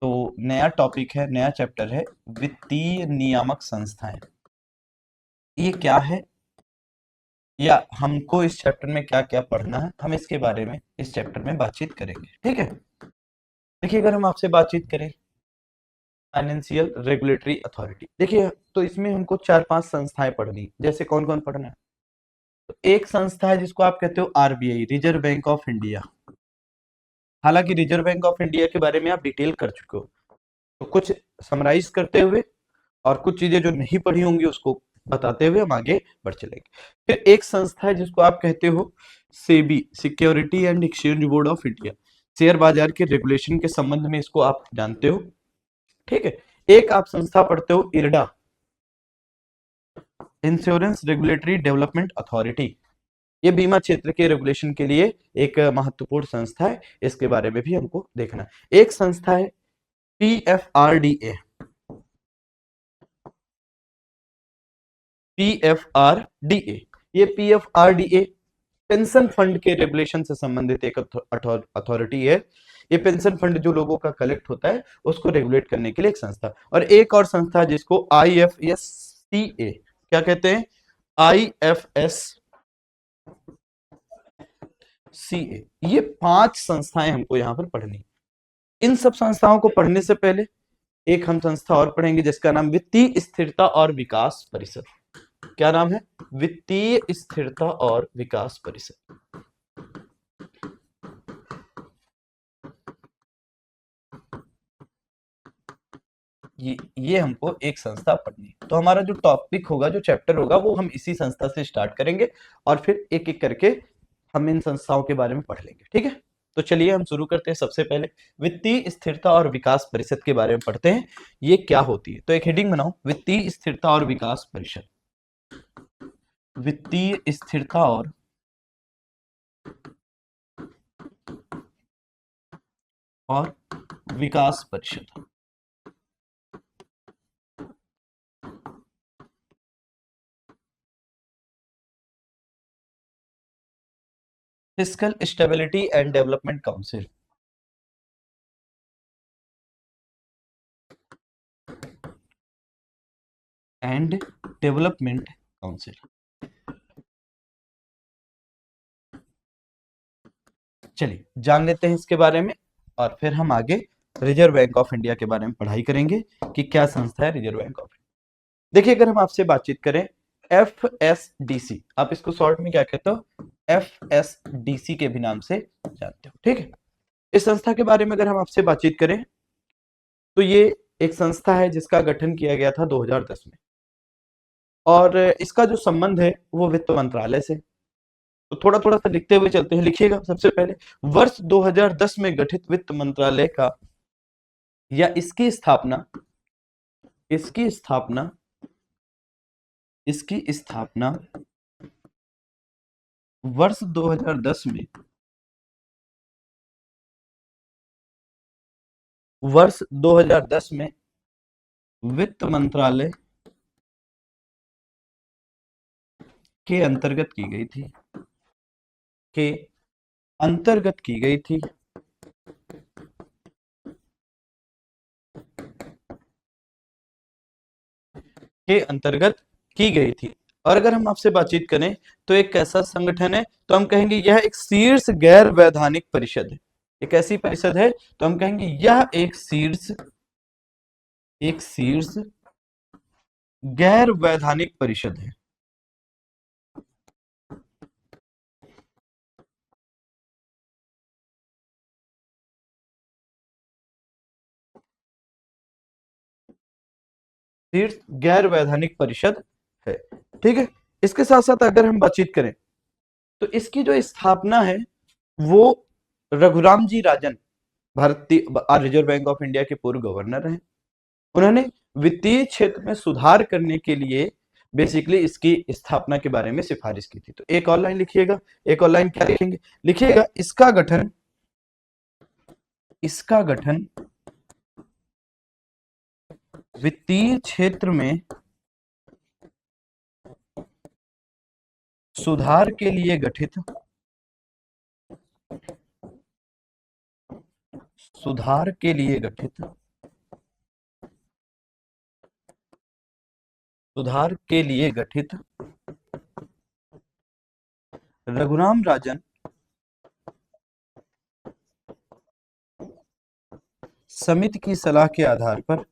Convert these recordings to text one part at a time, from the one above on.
तो नया टॉपिक है, नया चैप्टर है, वित्तीय नियामक संस्थाएं। ये क्या है या हमको इस चैप्टर में क्या क्या पढ़ना है, हम इसके बारे में इस चैप्टर में बातचीत करेंगे। ठीक है। देखिए, अगर हम आपसे बातचीत करें फाइनेंशियल रेगुलेटरी अथॉरिटी, देखिए तो इसमें हमको 4-5 संस्थाएं पढ़नी। जैसे कौन कौन पढ़ना है? तो एक संस्था है जिसको आप कहते हो RBI, reserve bank of India. हालांकि रिजर्व बैंक ऑफ इंडिया के बारे में आप डिटेल कर चुके हो, तो कुछ समराइज करते हुए और कुछ चीजें जो नहीं पढ़ी होंगी उसको बताते हुए हम आगे बढ़ चलेंगे। फिर एक संस्था है जिसको आप कहते हो SEBI, security and exchange board of India. Share बाजार के रेगुलेशन के संबंध में इसको आप जानते हो। ठीक है। एक आप संस्था पढ़ते हो IRDA, insurance regulatory development authority. ये बीमा क्षेत्र के रेगुलेशन के लिए एक महत्वपूर्ण संस्था है, इसके बारे में भी हमको देखना है। एक संस्था है पीएफआरडीए, पीएफआरडीए। ये पीएफआरडीए पेंशन फंड के रेगुलेशन से संबंधित एक अथॉरिटी है। ये पेंशन फंड जो लोगों का कलेक्ट होता है उसको रेगुलेट करने के लिए एक संस्था। और एक और संस्था जिसको आईएफएससीए, क्या कहते हैं? आईएफएससीए। ये 5 संस्थाएं हमको यहाँ पर पढ़नी। इन सब संस्थाओं को पढ़ने से पहले एक हम संस्था और पढ़ेंगे जिसका नाम वित्तीय स्थिरता और विकास परिषद। क्या नाम है? वित्तीय स्थिरता और विकास परिषद। ये हमको एक संस्था पढ़नी है। तो हमारा जो टॉपिक होगा, जो चैप्टर होगा, वो हम इसी संस्था से स्टार्ट करेंगे और फिर एक एक करके हम इन संस्थाओं के बारे में पढ़ लेंगे। ठीक है। तो चलिए हम शुरू करते हैं। सबसे पहले वित्तीय स्थिरता और विकास परिषद के बारे में पढ़ते हैं। ये क्या होती है? तो एक हेडिंग बनाओ, वित्तीय स्थिरता और विकास परिषद। वित्तीय स्थिरता और विकास परिषद। Fiscal stability and development council. And development council. चलिए जान लेते हैं इसके बारे में और फिर हम आगे रिजर्व बैंक ऑफ इंडिया के बारे में पढ़ाई करेंगे कि क्या संस्था है रिजर्व बैंक ऑफ इंडिया। देखिए, अगर हम आपसे बातचीत करें एफएसडीसी, आप इसको शॉर्ट में क्या कहते हो? एफएसडीसी के भी नाम से जानते हो। ठीक है। इस संस्था के बारे में अगर हम आपसे बातचीत करें तो ये एक संस्था है जिसका गठन किया गया था 2010 में और इसका जो संबंध है वो वित्त मंत्रालय से। तो थोड़ा थोड़ा सा लिखते हुए चलते हैं। लिखिएगा। सबसे पहले वर्ष 2010 में गठित वित्त मंत्रालय का या इसकी स्थापना वर्ष 2010 में वित्त मंत्रालय के अंतर्गत की गई थी के अंतर्गत की गई थी के अंतर्गत की गई थी। और अगर हम आपसे बातचीत करें तो एक कैसा संगठन है, तो हम कहेंगे यह एक शीर्ष गैर वैधानिक परिषद है। एक ऐसी परिषद है तो हम कहेंगे यह एक शीर्ष गैर वैधानिक परिषद है। शीर्ष गैर वैधानिक परिषद है। ठीक है। इसके साथ साथ अगर हम बातचीत करें तो इसकी जो स्थापना है वो रघुराम जी राजन, भारतीय रिजर्व बैंक ऑफ इंडिया के पूर्व गवर्नर हैं। उन्होंने वित्तीय क्षेत्र में सुधार करने के लिए बेसिकली इसकी स्थापना के बारे में सिफारिश की थी। तो एक और लाइन लिखिएगा। एक और लाइन क्या लिखेंगे? लिखिएगा इसका गठन वित्तीय क्षेत्र में सुधार के लिए गठित सुधार के लिए गठित रघुराम राजन समिति की सलाह के आधार पर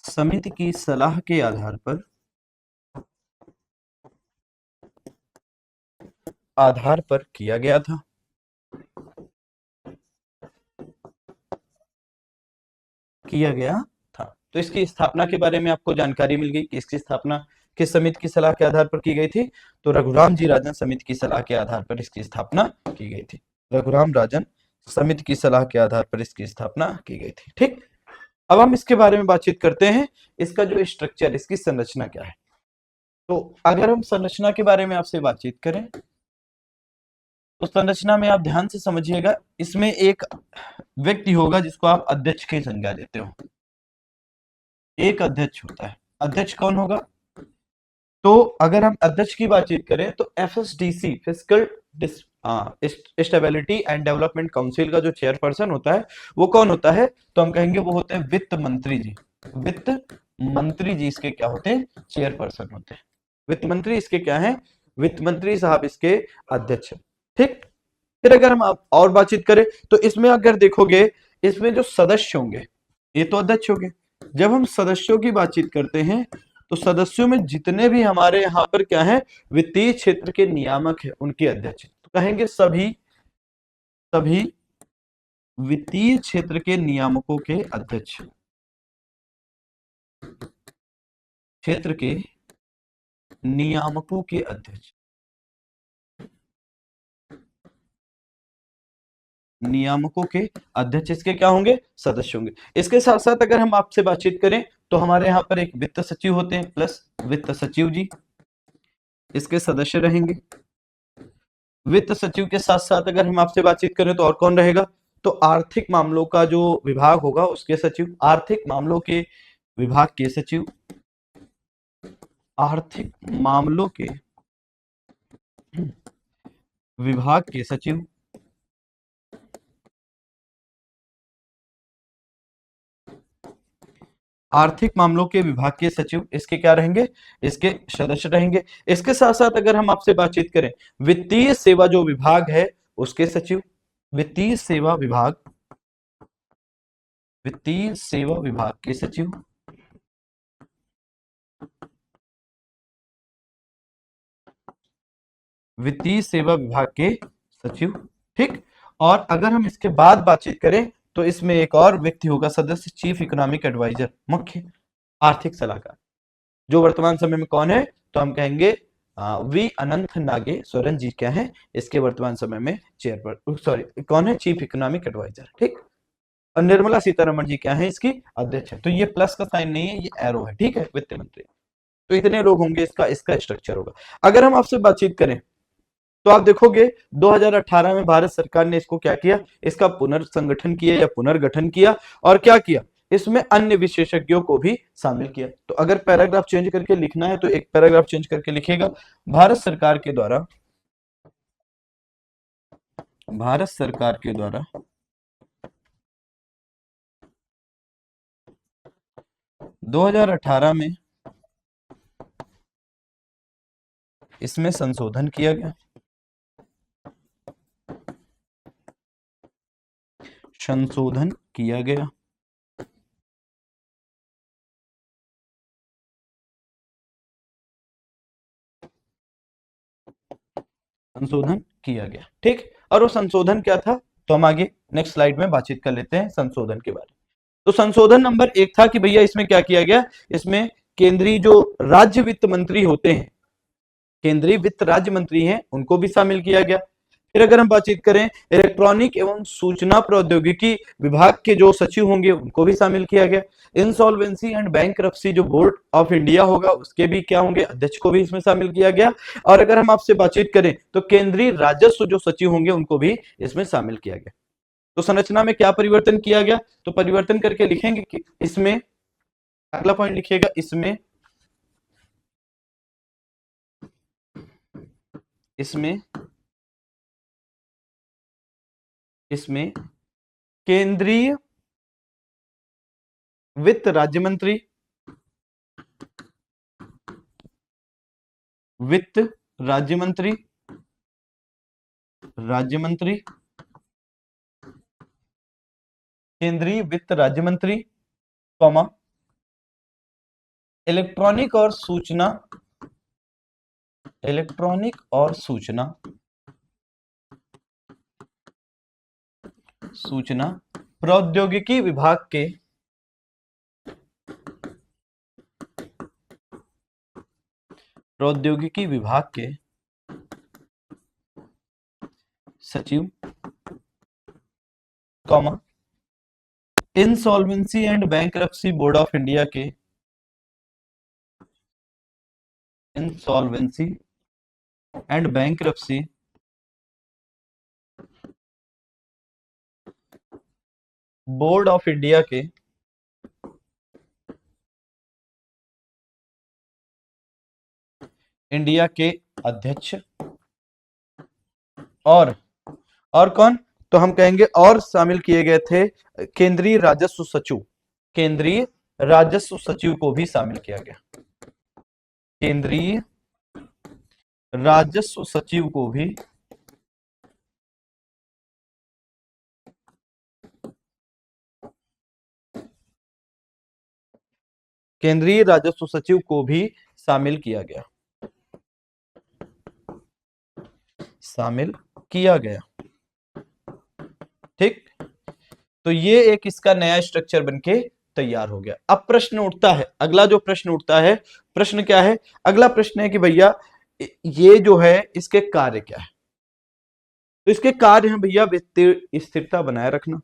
समिति की सलाह के आधार पर किया गया था। तो इसकी स्थापना के बारे में आपको जानकारी मिल गई कि इसकी स्थापना किस समिति की सलाह के आधार पर की गई थी। तो रघुराम जी राजन समिति की सलाह के आधार पर इसकी स्थापना की गई थी। रघुराम राजन समिति की सलाह के आधार पर इसकी स्थापना की गई थी। ठीक, अब हम इसके बारे में बातचीत करते हैं। इसका जो स्ट्रक्चर, इसकी संरचना क्या है। तो अगर हम संरचना के बारे में आपसे बातचीत करें तो संरचना में आप ध्यान से समझिएगा, इसमें एक व्यक्ति होगा जिसको आप अध्यक्ष की संज्ञा देते हो। एक अध्यक्ष होता है। अध्यक्ष कौन होगा? तो अगर हम अध्यक्ष की बातचीत करें तो FSDC physical stability and development council का जो चेयरपर्सन होता है वो कौन होता है? तो हम कहेंगे वो होते हैं वित्त मंत्री जी। वित्त मंत्री जी इसके क्या होते हैं? चेयरपर्सन होते हैं। वित्त मंत्री इसके क्या है? वित्त मंत्री साहब इसके अध्यक्ष। ठीक, फिर अगर हम और बातचीत करें तो इसमें अगर देखोगे, इसमें जो सदस्य होंगे ये तो अध्यक्ष होंगे। जब हम सदस्यों की बातचीत करते हैं तो सदस्यों में जितने भी हमारे यहाँ पर क्या है, वित्तीय क्षेत्र के नियामक है, उनके अध्यक्ष। तो कहेंगे सभी वित्तीय क्षेत्र के नियामकों के अध्यक्ष। क्षेत्र के नियामकों के अध्यक्ष, नियामकों के अध्यक्ष इसके क्या होंगे? सदस्य होंगे। इसके साथ साथ अगर हम आपसे बातचीत करें तो हमारे यहाँ पर एक वित्त सचिव होते हैं, प्लस वित्त सचिव जी इसके सदस्य रहेंगे। वित्त सचिव के साथ साथ अगर हम आपसे बातचीत करें तो और कौन रहेगा? तो आर्थिक मामलों का जो विभाग होगा उसके सचिव, आर्थिक मामलों के विभाग के सचिव, आर्थिक मामलों के विभाग के सचिव, आर्थिक मामलों के विभाग के सचिव इसके क्या रहेंगे? इसके सदस्य रहेंगे। इसके साथ साथ अगर हम आपसे बातचीत करें वित्तीय सेवा जो विभाग है उसके सचिव, वित्तीय सेवा विभाग, वित्तीय सेवा विभाग के सचिव, वित्तीय सेवा विभाग के सचिव। ठीक, और अगर हम इसके बाद बातचीत करें तो इसमें एक और व्यक्ति होगा सदस्य, चीफ इकोनॉमिक एडवाइजर, मुख्य आर्थिक सलाहकार, जो वर्तमान समय में कौन है? तो हम कहेंगे वी अनंत नागेश्वरन जी क्या है इसके वर्तमान समय में कौन है? Chief economic adviser. ठीक, और निर्मला सीतारमण जी क्या है? इसकी अध्यक्ष है। तो ये प्लस का साइन नहीं है, ये एरो है। ठीक है, वित्त मंत्री। तो इतने लोग होंगे, इसका स्ट्रक्चर होगा। अगर हम आपसे बातचीत करें तो आप देखोगे 2018 में भारत सरकार ने इसको क्या किया? इसका पुनर्संगठन किया या पुनर्गठन किया, और क्या किया? इसमें अन्य विशेषज्ञों को भी शामिल किया। तो अगर पैराग्राफ चेंज करके लिखना है तो एक पैराग्राफ चेंज करके लिखेगा, भारत सरकार के द्वारा 2018 में इसमें संशोधन किया गया। संशोधन किया गया। संशोधन किया गया। ठीक, और वो संशोधन क्या था? तो हम आगे नेक्स्ट स्लाइड में बातचीत कर लेते हैं संशोधन के बारे में। तो संशोधन नंबर 1 था कि भैया इसमें क्या किया गया? इसमें केंद्रीय जो राज्य वित्त मंत्री होते हैं, केंद्रीय वित्त राज्य मंत्री हैं, उनको भी शामिल किया गया। फिर अगर हम बातचीत करें इलेक्ट्रॉनिक एवं सूचना प्रौद्योगिकी विभाग के जो सचिव होंगे उनको भी शामिल किया गया। इंसॉल्वेंसी एंड बैंकरप्सी जो बोर्ड ऑफ इंडिया होगा उसके भी क्या होंगे? अध्यक्ष को भी इसमें शामिल किया गया। और अगर हम आपसे बातचीत करें तो केंद्रीय राजस्व जो सचिव होंगे उनको भी इसमें शामिल किया गया। तो संरचना में क्या परिवर्तन किया गया? तो परिवर्तन करके लिखेंगे कि इसमें, अगला पॉइंट लिखिएगा, इसमें केंद्रीय वित्त राज्य मंत्री वित्त राज्य मंत्री, राज्य मंत्री, केंद्रीय वित्त राज्य मंत्री, कॉमा, इलेक्ट्रॉनिक और सूचना, इलेक्ट्रॉनिक और सूचना, सूचना प्रौद्योगिकी विभाग के प्रौद्योगिकी विभाग के सचिव, comma, insolvency and bankruptcy board of India के insolvency and bankruptcy board of India के अध्यक्ष, और कौन, तो हम कहेंगे और शामिल किए गए थे केंद्रीय राजस्व सचिव, केंद्रीय राजस्व सचिव को भी शामिल किया गया, केंद्रीय राजस्व सचिव को भी केंद्रीय राजस्व सचिव को भी शामिल किया गया, शामिल किया गया। ठीक, तो ये एक इसका नया स्ट्रक्चर बनके तैयार हो गया। अब प्रश्न उठता है, अगला जो प्रश्न उठता है, प्रश्न क्या है, अगला प्रश्न है कि भैया ये जो है इसके कार्य क्या है। तो इसके कार्य हैं भैया वित्तीय स्थिरता बनाए रखना,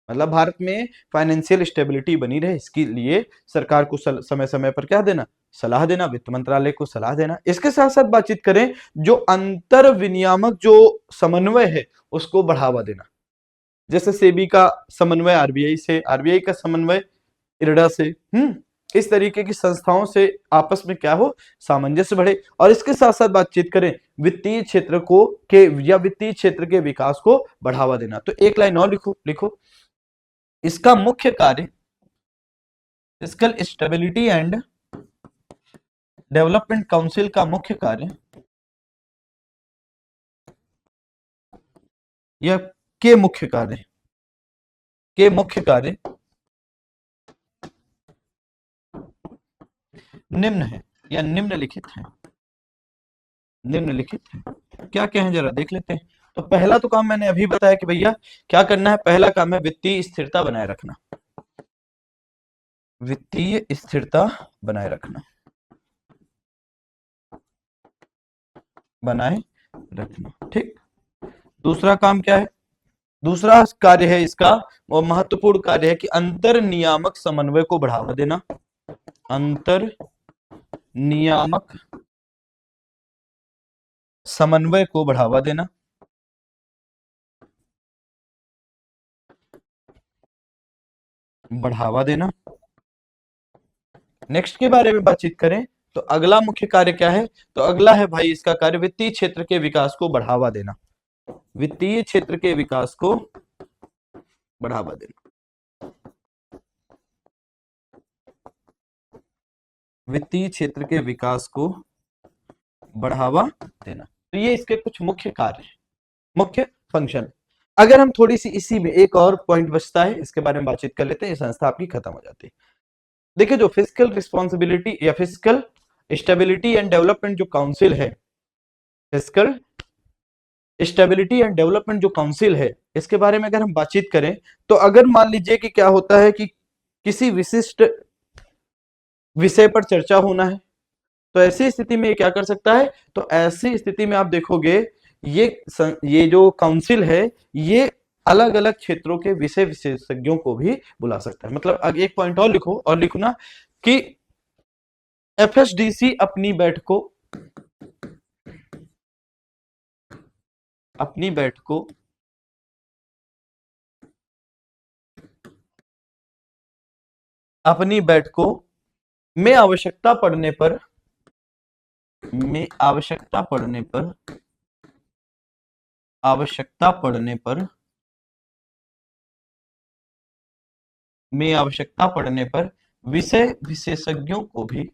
मतलब भारत में फाइनेंशियल स्टेबिलिटी बनी रहे, इसके लिए सरकार को समय समय पर क्या देना, सलाह देना, वित्त मंत्रालय को सलाह देना। इसके साथ साथ बातचीत करें, जो अंतर विनियामक जो समन्वय है उसको बढ़ावा देना, जैसे सेबी का समन्वय आरबीआई से, आरबीआई का समन्वय इरडा से, इस तरीके की संस्थाओं से आपस में क्या हो, सामंजस्य बढ़े। और इसके साथ साथ बातचीत करें वित्तीय क्षेत्र को के या वित्तीय क्षेत्र के विकास को बढ़ावा देना। तो एक लाइन और लिखो, इसका मुख्य कार्य fiscal stability and development council का मुख्य कार्य या के मुख्य कार्य निम्न है या निम्नलिखित है, निम्नलिखित है। क्या क्या है जरा देख लेते हैं। तो पहला तो काम मैंने अभी बताया कि भैया क्या करना है, पहला काम है वित्तीय स्थिरता बनाए रखना, वित्तीय स्थिरता बनाए रखना, बनाए रखना। ठीक, दूसरा काम क्या है, दूसरा कार्य है इसका, वो महत्वपूर्ण कार्य है कि अंतर नियामक समन्वय को बढ़ावा देना, अंतर नियामक समन्वय को बढ़ावा देना, बढ़ावा देना। नेक्स्ट के बारे में बातचीत करें तो अगला मुख्य कार्य क्या है, तो अगला है भाई इसका कार्य वित्तीय क्षेत्र के विकास को बढ़ावा देना, वित्तीय क्षेत्र के विकास को बढ़ावा देना, वित्तीय क्षेत्र के विकास को बढ़ावा देना। तो ये इसके कुछ मुख्य कार्य हैं, मुख्य फंक्शन। अगर हम थोड़ी सी इसी में एक और पॉइंट बचता है, इसके बारे में बातचीत कर लेते हैं, ये संस्था आपकी खत्म हो जाती है। देखिए जो फिस्कल रिस्पॉन्सिबिलिटी या फिस्कल स्टेबिलिटी एंड डेवलपमेंट जो काउंसिल है, फिस्कल स्टेबिलिटी एंड डेवलपमेंट जो काउंसिल है, इसके बारे में अगर हम बातचीत करें तो अगर मान लीजिए कि क्या होता है कि किसी विशिष्ट विषय पर चर्चा होना है, तो ऐसी स्थिति में क्या कर सकता है, तो ऐसी स्थिति में आप देखोगे ये जो काउंसिल है ये अलग अलग क्षेत्रों के विषय विशेषज्ञों को भी बुला सकता है। मतलब एक पॉइंट और लिखो ना कि एफएसडीसी अपनी बैठकों में आवश्यकता पड़ने पर विषय विशेषज्ञों को भी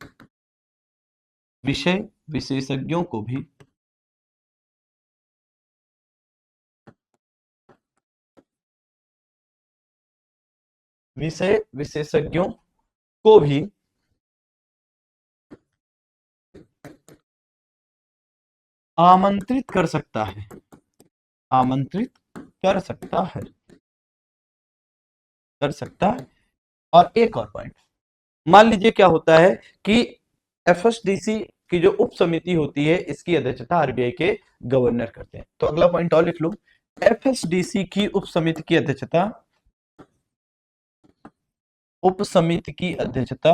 विशेषज्ञों को भी विषय विशेषज्ञों को भी आमंत्रित कर सकता है, आमंत्रित कर सकता है, कर सकता है। और एक और पॉइंट, मान लीजिए क्या होता है कि एफएसडीसी की जो उप समिति होती है इसकी अध्यक्षता आरबीआई के गवर्नर करते हैं। तो अगला पॉइंट और लिख लो, एफएसडीसी की उप समिति की अध्यक्षता, उप समिति की अध्यक्षता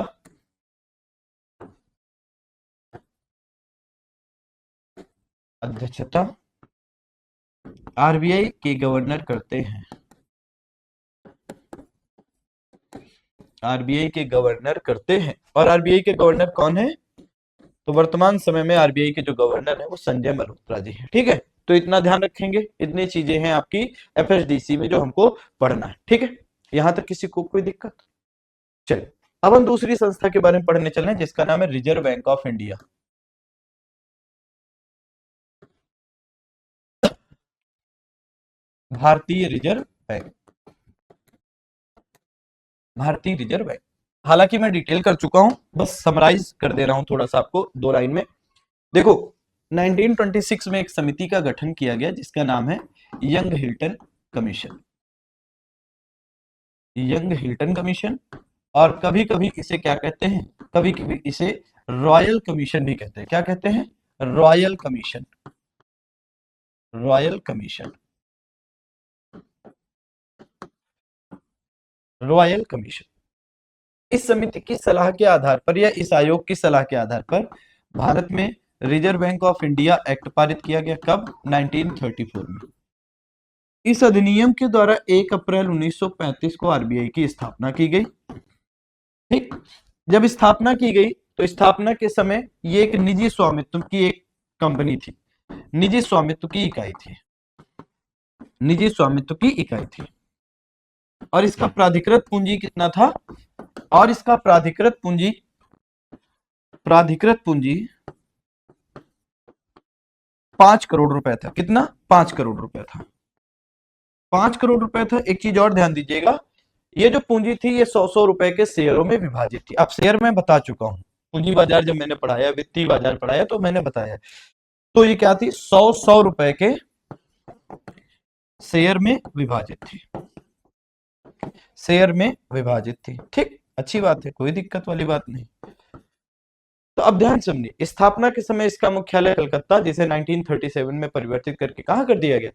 अध्यक्षता आरबीआई के गवर्नर करते हैं, आरबीआई के गवर्नर करते हैं। और आरबीआई के गवर्नर कौन है? तो वर्तमान समय में आरबीआई के जो गवर्नर है वो संजय मल्होत्रा जी है। ठीक है, तो इतना ध्यान रखेंगे, इतनी चीजें हैं आपकी एफएसडीसी में जो हमको पढ़ना है। ठीक है, यहां तक किसी को कोई दिक्कत? चलिए अब हम दूसरी संस्था के बारे में पढ़ने चले जिसका नाम है रिजर्व बैंक ऑफ इंडिया। भारतीय रिजर्व बैंक, भारतीय रिजर्व बैंक। हालांकि मैं डिटेल कर चुका हूं, बस समराइज कर दे रहा हूं थोड़ा सा आपको दो लाइन में। देखो 1926 में एक समिति का गठन किया गया जिसका नाम है young Hilton commission, young Hilton commission. और कभी कभी इसे क्या कहते हैं? कभी कभी इसे रॉयल कमीशन भी कहते हैं। क्या कहते हैं? Royal commission, royal commission, royal commission. इस समिति की सलाह के आधार पर या इस आयोग की सलाह के आधार पर भारत में reserve bank of India act पारित किया गया। कब? 1934 में। इस अधिनियम के द्वारा 1 अप्रैल 1935 को आरबीआई की स्थापना की गई। ठीक, जब स्थापना की गई तो स्थापना के समय ये एक निजी स्वामित्व की एक कंपनी थी, निजी स्वामित्व की इकाई थी, निजी स्वामित्व की इकाई थी। और इसका प्राधिकृत पूंजी कितना था? और इसका प्राधिकृत पूंजी, प्राधिकृत पूंजी 5 करोड़ रुपए था। कितना? 5 करोड़ रुपए था, 5 करोड़ रुपए था। एक चीज और ध्यान दीजिएगा, ये जो पूंजी थी ये 100 रुपए के शेयरों में विभाजित थी। अब शेयर मैं बता चुका हूं, पूंजी बाजार जब मैंने पढ़ाया, वित्तीय बाजार पढ़ाया तो मैंने बताया। तो ये क्या थी? 100 रुपए के शेयर में विभाजित थी, शेयर में विभाजित थी। ठीक, अच्छी बात है, कोई दिक्कत वाली बात नहीं। तो अब ध्यान सुनिए, स्थापना के समय इसका मुख्यालय कलकत्ता, जिसे 1937 में परिवर्तित करके कहां कर दिया गया?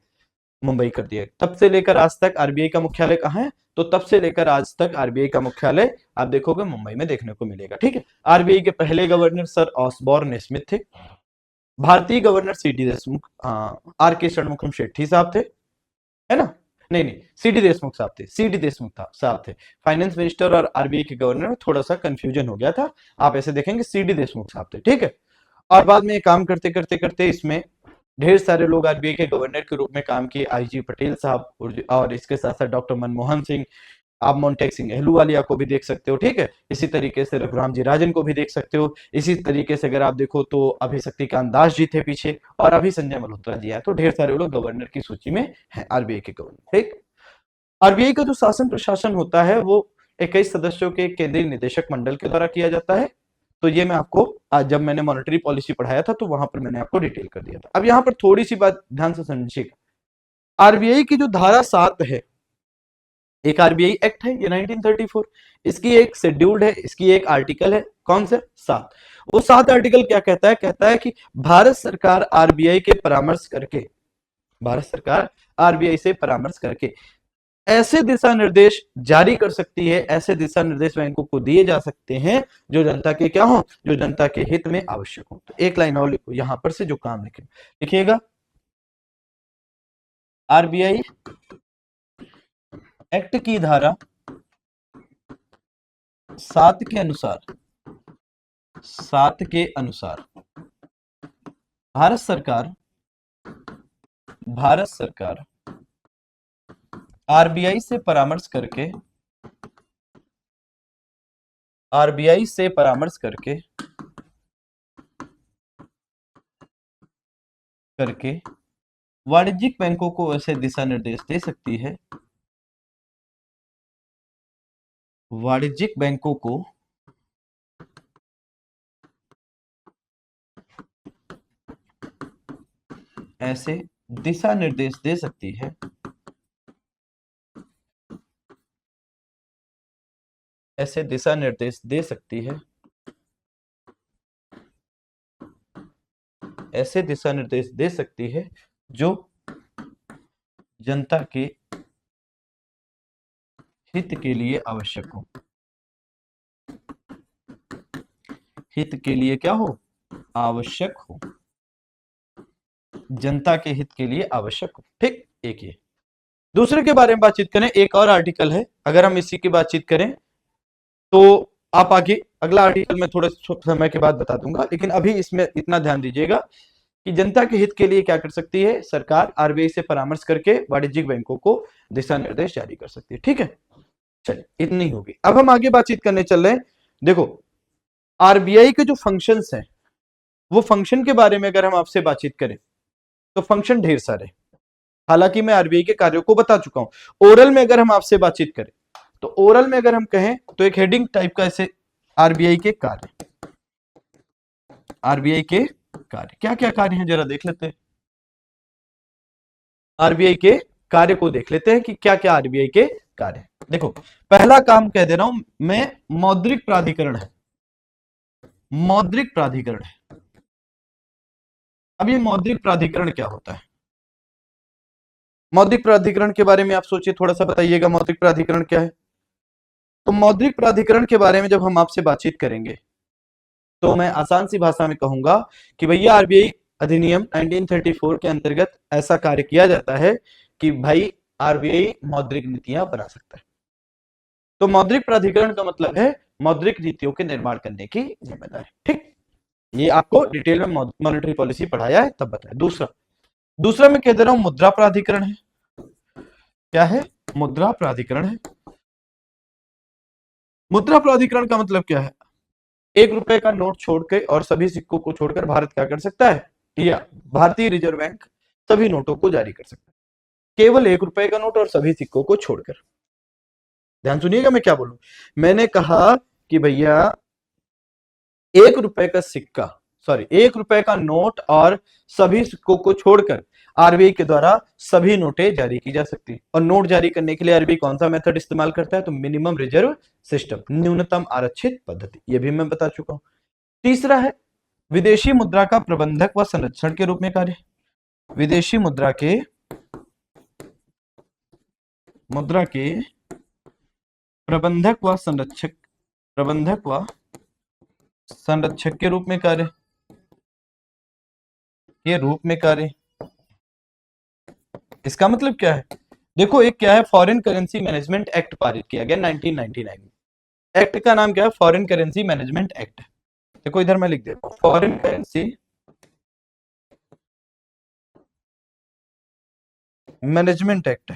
मुंबई कर दिया। तब से लेकर आज तक आरबीआई का मुख्यालय कहां है? तो तब से लेकर आज तक आरबीआई का मुख्यालय आप देखोगे मुंबई में देखने को मिलेगा। ठीक है, आरबीआई के पहले गवर्नर सर ऑसबॉर्न स्मिथ थे। भारतीय गवर्नर सीडी देशमुख, आर के षणमुखम शेट्टी साहब थे, है ना? नहीं नहीं, सीडी देशमुख साहब थे, सीडी देशमुख साहब थे फाइनेंस मिनिस्टर और आरबीआई के गवर्नर में थोड़ा सा कंफ्यूजन हो गया था। आप ऐसे देखेंगे सीडी देशमुख साहब थे। ठीक है, और बाद में काम करते करते करते इसमें ढेर सारे लोग आरबीआई के गवर्नर के रूप में काम किए, आईजी पटेल साहब और इसके साथ साथ डॉक्टर मनमोहन सिंह, आप मोन्टेक सिंह अहलूवालिया को भी देख सकते हो। ठीक है, इसी तरीके से रघुराम जी राजन को भी देख सकते हो। इसी तरीके से अगर आप देखो तो अभी शक्तिकांत दास जी थे पीछे, और अभी संजय मल्होत्रा जी आए। तो ढेर सारे लोग गवर्नर की सूची में है आरबीआई के गवर्नर। ठीक, आरबीआई का जो शासन प्रशासन होता है वो 21 सदस्यों के केंद्रीय निदेशक मंडल के द्वारा किया जाता है। तो ये मैं आपको आज जब मैंने मॉनेटरी पॉलिसी पढ़ाया था तो वहां पर मैंने आपको डिटेल कर दिया था। अब यहाँ पर थोड़ी सी बात ध्यान से समझिएगा, आरबीआई की जो धारा 7 है, एक आरबीआई एक्ट है ये 1934, इसकी एक शेड्यूल्ड है, इसकी एक आर्टिकल है, कौन से? 7। वो 7 आर्टिकल क्या कहता है? कहता है कि भारत सरकार आरबीआई के परामर्श करके, भारत सरकार आरबीआई से परामर्श करके ऐसे दिशा निर्देश जारी कर सकती है, ऐसे दिशा निर्देश बैंकों को दिए जा सकते हैं जो जनता के क्या हो? जो जनता के हित में आवश्यक हो। तो एक लाइन और लिखो यहां पर से जो काम लिखे, लिखिएगा आरबीआई एक्ट की धारा 7 के अनुसार, 7 के अनुसार भारत सरकार, भारत सरकार आरबीआई से परामर्श करके, आरबीआई से परामर्श करके करके वाणिज्यिक बैंकों को ऐसे दिशा निर्देश दे सकती है, वाणिज्यिक बैंकों को ऐसे दिशा निर्देश दे सकती है, ऐसे दिशा निर्देश दे सकती है, ऐसे दिशा निर्देश दे सकती है जो जनता के हित के लिए आवश्यक हो, हित के लिए क्या हो, आवश्यक हो, जनता के हित के लिए आवश्यक हो। ठीक, एक ये दूसरे के बारे में बातचीत करें, एक और आर्टिकल है, अगर हम इसी की बातचीत करें तो आप आगे अगला आर्टिकल मैं थोड़े समय के बाद बता दूंगा, लेकिन अभी इसमें इतना ध्यान दीजिएगा कि जनता के हित के लिए क्या कर सकती है सरकार, आरबीआई से परामर्श करके वाणिज्यिक बैंकों को दिशा निर्देश जारी कर सकती है। ठीक है, चलिए इतनी होगी। अब हम आगे बातचीत करने चल रहे हैं। देखो आरबीआई के जो फंक्शंस हैं, वो फंक्शन के बारे में अगर हम आपसे बातचीत करें तो फंक्शन ढेर सारे, हालांकि मैं आरबीआई के कार्यों को बता चुका हूं। ओरल में अगर हम आपसे बातचीत करें तो ओरल में अगर हम कहें तो एक हेडिंग टाइप का ऐसे आरबीआई के कार्य, आरबीआई के कार्य क्या क्या कार्य हैं जरा देख लेते हैं। आरबीआई के कार्य को देख लेते हैं कि क्या क्या आरबीआई के कार्य हैं। देखो पहला काम कह दे रहा हूं मैं, मौद्रिक प्राधिकरण है, मौद्रिक प्राधिकरण है। अब ये मौद्रिक प्राधिकरण क्या होता है, मौद्रिक प्राधिकरण के बारे में आप सोचिए, थोड़ा सा बताइएगा मौद्रिक प्राधिकरण क्या है। तो मौद्रिक प्राधिकरण के बारे में जब हम आपसे बातचीत करेंगे तो मैं आसान सी भाषा में कहूंगा कि भैया आरबीआई अधिनियम 1934 के अंतर्गत ऐसा कार्य किया जाता है कि भाई आरबीआई मौद्रिक नीतियां बना सकता है। तो मौद्रिक प्राधिकरण का मतलब है मौद्रिक नीतियों के निर्माण करने की जिम्मेदारी। ठीक, ये आपको डिटेल में मॉनेटरी पॉलिसी पढ़ाया है तब बताया। दूसरा दूसरा मैं कह दे रहा हूं मुद्रा प्राधिकरण है। क्या है, मुद्रा प्राधिकरण है। मुद्रा प्राधिकरण का मतलब क्या है, 1 रुपए का नोट छोड़ के और सभी सिक्कों को छोड़कर भारत क्या कर सकता है, या भारतीय रिजर्व बैंक सभी नोटों को जारी कर सकता है, केवल 1 रुपए का नोट और सभी सिक्कों को छोड़कर। ध्यान सुनिएगा मैं क्या बोलूं, मैंने कहा कि भैया 1 रुपए का सिक्का, सॉरी 1 रुपए का नोट और सभी सिक्कों को छोड़कर आरबीआई के द्वारा सभी नोटें जारी की जा सकती है। और नोट जारी करने के लिए आरबीआई कौन सा मेथड इस्तेमाल करता है, तो मिनिमम रिजर्व सिस्टम, न्यूनतम आरक्षित पद्धति, ये भी मैं बता चुका हूं। तीसरा है विदेशी मुद्रा का प्रबंधक व संरक्षण के रूप में कार्य, विदेशी मुद्रा के प्रबंधक व संरक्षक, प्रबंधक व संरक्षक के रूप में कार्य, के रूप में कार्य। इसका मतलब क्या है, देखो एक क्या है, फॉरेन करेंसी मैनेजमेंट एक्ट पारित किया गया 1999 में। एक्ट का नाम क्या है, फॉरेन करेंसी मैनेजमेंट एक्ट। देखो इधर मैं लिख देता हूं, फॉरेन करेंसी मैनेजमेंट एक्ट,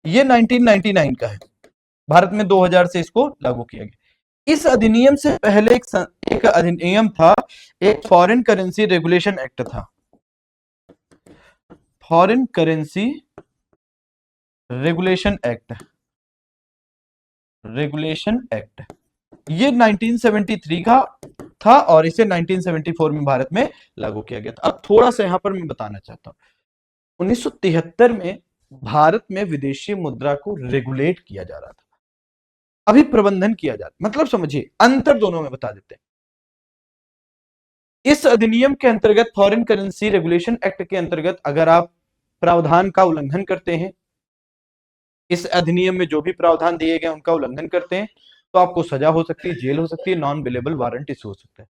ये 1999 का है, भारत में 2000 से इसको लागू किया गया। इस अधिनियम से पहले एक अधिनियम था, एक फॉरेन करेंसी रेगुलेशन एक्ट था, foreign currency regulation act, regulation act, ये 1973 का था और इसे 1974 में भारत में लागू किया गया था। अब थोड़ा सा यहां पर मैं बताना चाहता हूं, 1973 में भारत में विदेशी मुद्रा को रेगुलेट किया जा रहा था, अभी प्रबंधन किया जा रहा, मतलब समझिए अंतर दोनों में बता देते हैं। इस अधिनियम के अंतर्गत, फॉरेन करेंसी रेगुलेशन एक्ट के अंतर्गत अगर आप प्रावधान का उल्लंघन करते हैं, इस अधिनियम में जो भी प्रावधान दिए गए उनका उल्लंघन करते हैं, तो आपको सजा हो सकती है, जेल हो सकती है, नॉन बेलेबल वारंट इशू हो सकता है।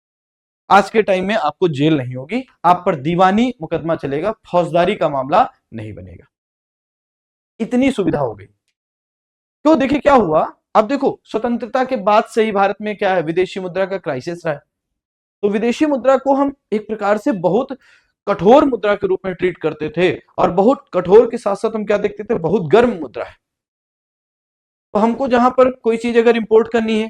आज के टाइम में आपको जेल नहीं होगी, आप पर दीवानी मुकदमा चलेगा, फौजदारी का मामला नहीं बनेगा, इतनी सुविधा हो गई। तो देखिए क्या हुआ, अब देखो स्वतंत्रता के बाद से ही भारत में क्या है, विदेशी मुद्रा का क्राइसिस रहा है। तो विदेशी मुद्रा को हम एक प्रकार से बहुत कठोर मुद्रा के रूप में ट्रीट करते थे, और बहुत कठोर के साथ साथ हम क्या देखते थे, बहुत गर्म मुद्रा है। तो हमको जहां पर कोई चीज अगर इंपोर्ट करनी है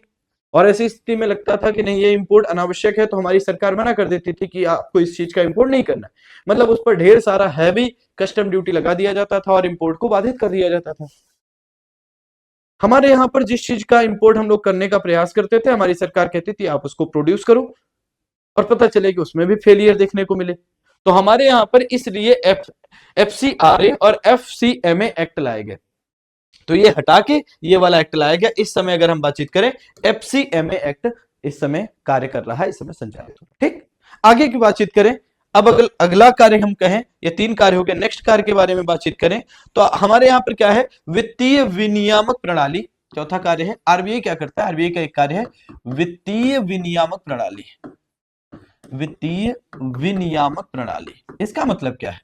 और ऐसी स्थिति में लगता था कि नहीं ये इंपोर्ट अनावश्यक है, तो हमारी सरकार मना कर देती थी कि आपको इस चीज का इंपोर्ट नहीं करना, मतलब उस पर ढेर सारा हैवी कस्टम ड्यूटी लगा दिया जाता था और इंपोर्ट को बाधित कर दिया जाता था। हमारे यहाँ पर जिस चीज का इंपोर्ट हम लोग करने का प्रयास करते थे, हमारी सरकार कहती थी आप उसको प्रोड्यूस करो, और पता चले कि उसमें भी फेलियर देखने को मिले। तो हमारे यहाँ पर इसलिए FCRA और FCMA एक्ट लाए गए। तो ये हटा के ये वाला एक्ट लाया गया। इस समय अगर हम बातचीत करें, FCMA एक्ट इस समय कार्य कर रहा है, इस समय संचालित हो। ठीक, आगे की बातचीत करें। अब अगला कार्य हम कहें, ये 3 कार्य हो गए, नेक्स्ट कार्य के बारे में बातचीत करें तो हमारे यहाँ पर क्या है, वित्तीय विनियामक प्रणाली। चौथा कार्य है, आरबीआई क्या करता है, आरबीआई का एक कार्य है वित्तीय विनियामक प्रणाली। वित्तीय विनियामक प्रणाली, इसका मतलब क्या है?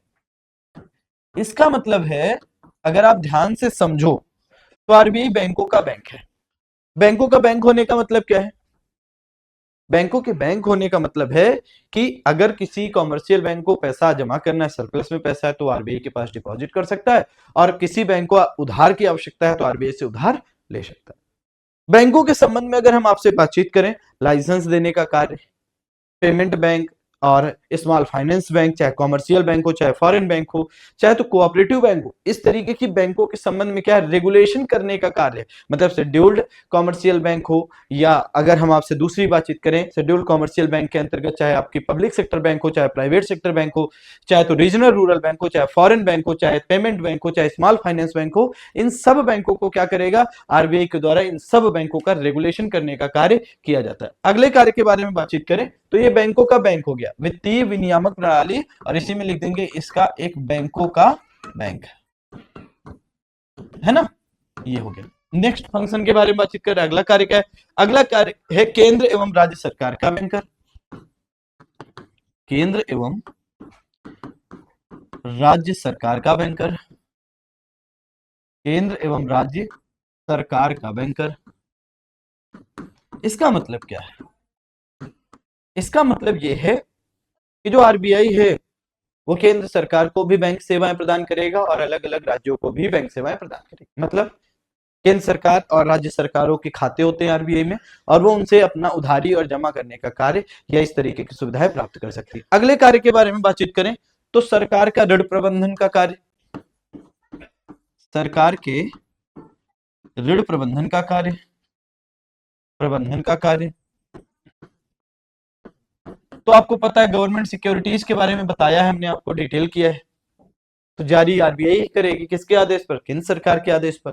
इसका मतलब है, अगर आप ध्यान से समझो तो आरबीआई बैंकों का बैंक है। बैंकों का बैंक होने का मतलब क्या है? बैंकों के बैंक होने का मतलब है कि अगर किसी कॉमर्शियल बैंक को पैसा जमा करना है, सरप्लस में पैसा है, तो आरबीआई के पास डिपॉजिट कर सकता है, और किसी बैंक को उधार की आवश्यकता है तो आरबीआई से उधार ले सकता है। बैंकों के संबंध में अगर हम आपसे बातचीत करें, लाइसेंस देने का कार्य, पेमेंट बैंक और स्मॉल फाइनेंस बैंक, चाहे कॉमर्शियल बैंक हो, चाहे फॉरेन बैंक हो, चाहे तो कोऑपरेटिव बैंक हो, इस तरीके की बैंकों के संबंध में क्या है, रेगुलेशन करने का कार्य। मतलब शेड्यूल्ड कॉमर्शियल बैंक हो, या अगर हम आपसे दूसरी बातचीत करें, शेड्यूल्ड कॉमर्शियल बैंक के अंतर्गत चाहे आपकी पब्लिक सेक्टर बैंक हो, चाहे प्राइवेट सेक्टर बैंक हो, चाहे तो रीजनल रूरल बैंक हो, चाहे फॉरेन बैंक हो, चाहे पेमेंट बैंक हो, चाहे स्मॉल फाइनेंस बैंक हो, इन सब बैंकों को क्या करेगा, आरबीआई के द्वारा इन सब बैंकों का रेगुलेशन करने का कार्य किया जाता है। अगले कार्य के बारे में बातचीत करें तो ये बैंकों का बैंक हो गया, वित्तीय विनियामक प्रणाली, और इसी में लिख देंगे इसका एक बैंकों का बैंक है ना, ये हो गया। नेक्स्ट फंक्शन के बारे में बातचीत करें, अगला कार्य क्या है? अगला कार्य है केंद्र एवं राज्य सरकार का बैंकर। केंद्र एवं राज्य सरकार का बैंकर, केंद्र एवं राज्य सरकार का बैंकर। इसका मतलब क्या है? इसका मतलब यह है कि जो आरबीआई है वो केंद्र सरकार को भी बैंक सेवाएं प्रदान करेगा और अलग अलग राज्यों को भी बैंक सेवाएं प्रदान करेगा। मतलब केंद्र सरकार और राज्य सरकारों के खाते होते हैं आरबीआई में, और वो उनसे अपना उधारी और जमा करने का कार्य या इस तरीके की सुविधाएं प्राप्त कर सकती है। अगले कार्य के बारे में बातचीत करें तो सरकार का ऋण प्रबंधन का कार्य, सरकार के ऋण प्रबंधन का कार्य, प्रबंधन का कार्य। तो आपको पता है गवर्नमेंट सिक्योरिटीज के बारे में बताया है हमने, आपको डिटेल किया है। तो जारी आरबीआई करेगी, किसके आदेश पर? केंद्र सरकार के आदेश पर,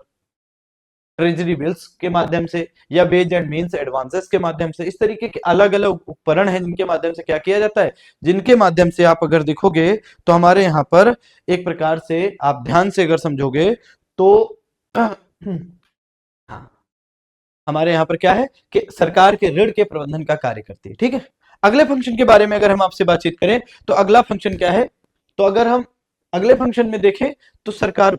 ट्रेजरी बिल्स के माध्यम से या बेज एंड मीन्स एडवांसेस के माध्यम से। इस तरीके के अलग अलग उपकरण हैं जिनके माध्यम से क्या किया जाता है, जिनके माध्यम से आप अगर देखोगे तो हमारे यहाँ पर एक प्रकार से आप ध्यान से अगर समझोगे तो हमारे यहाँ पर क्या है कि सरकार के ऋण के प्रबंधन का कार्य करती है। ठीक है, अगले फंक्शन के बारे में अगर हम आपसे बातचीत करें तो अगला फंक्शन क्या है, तो अगर हम अगले फंक्शन में देखें तो सरकार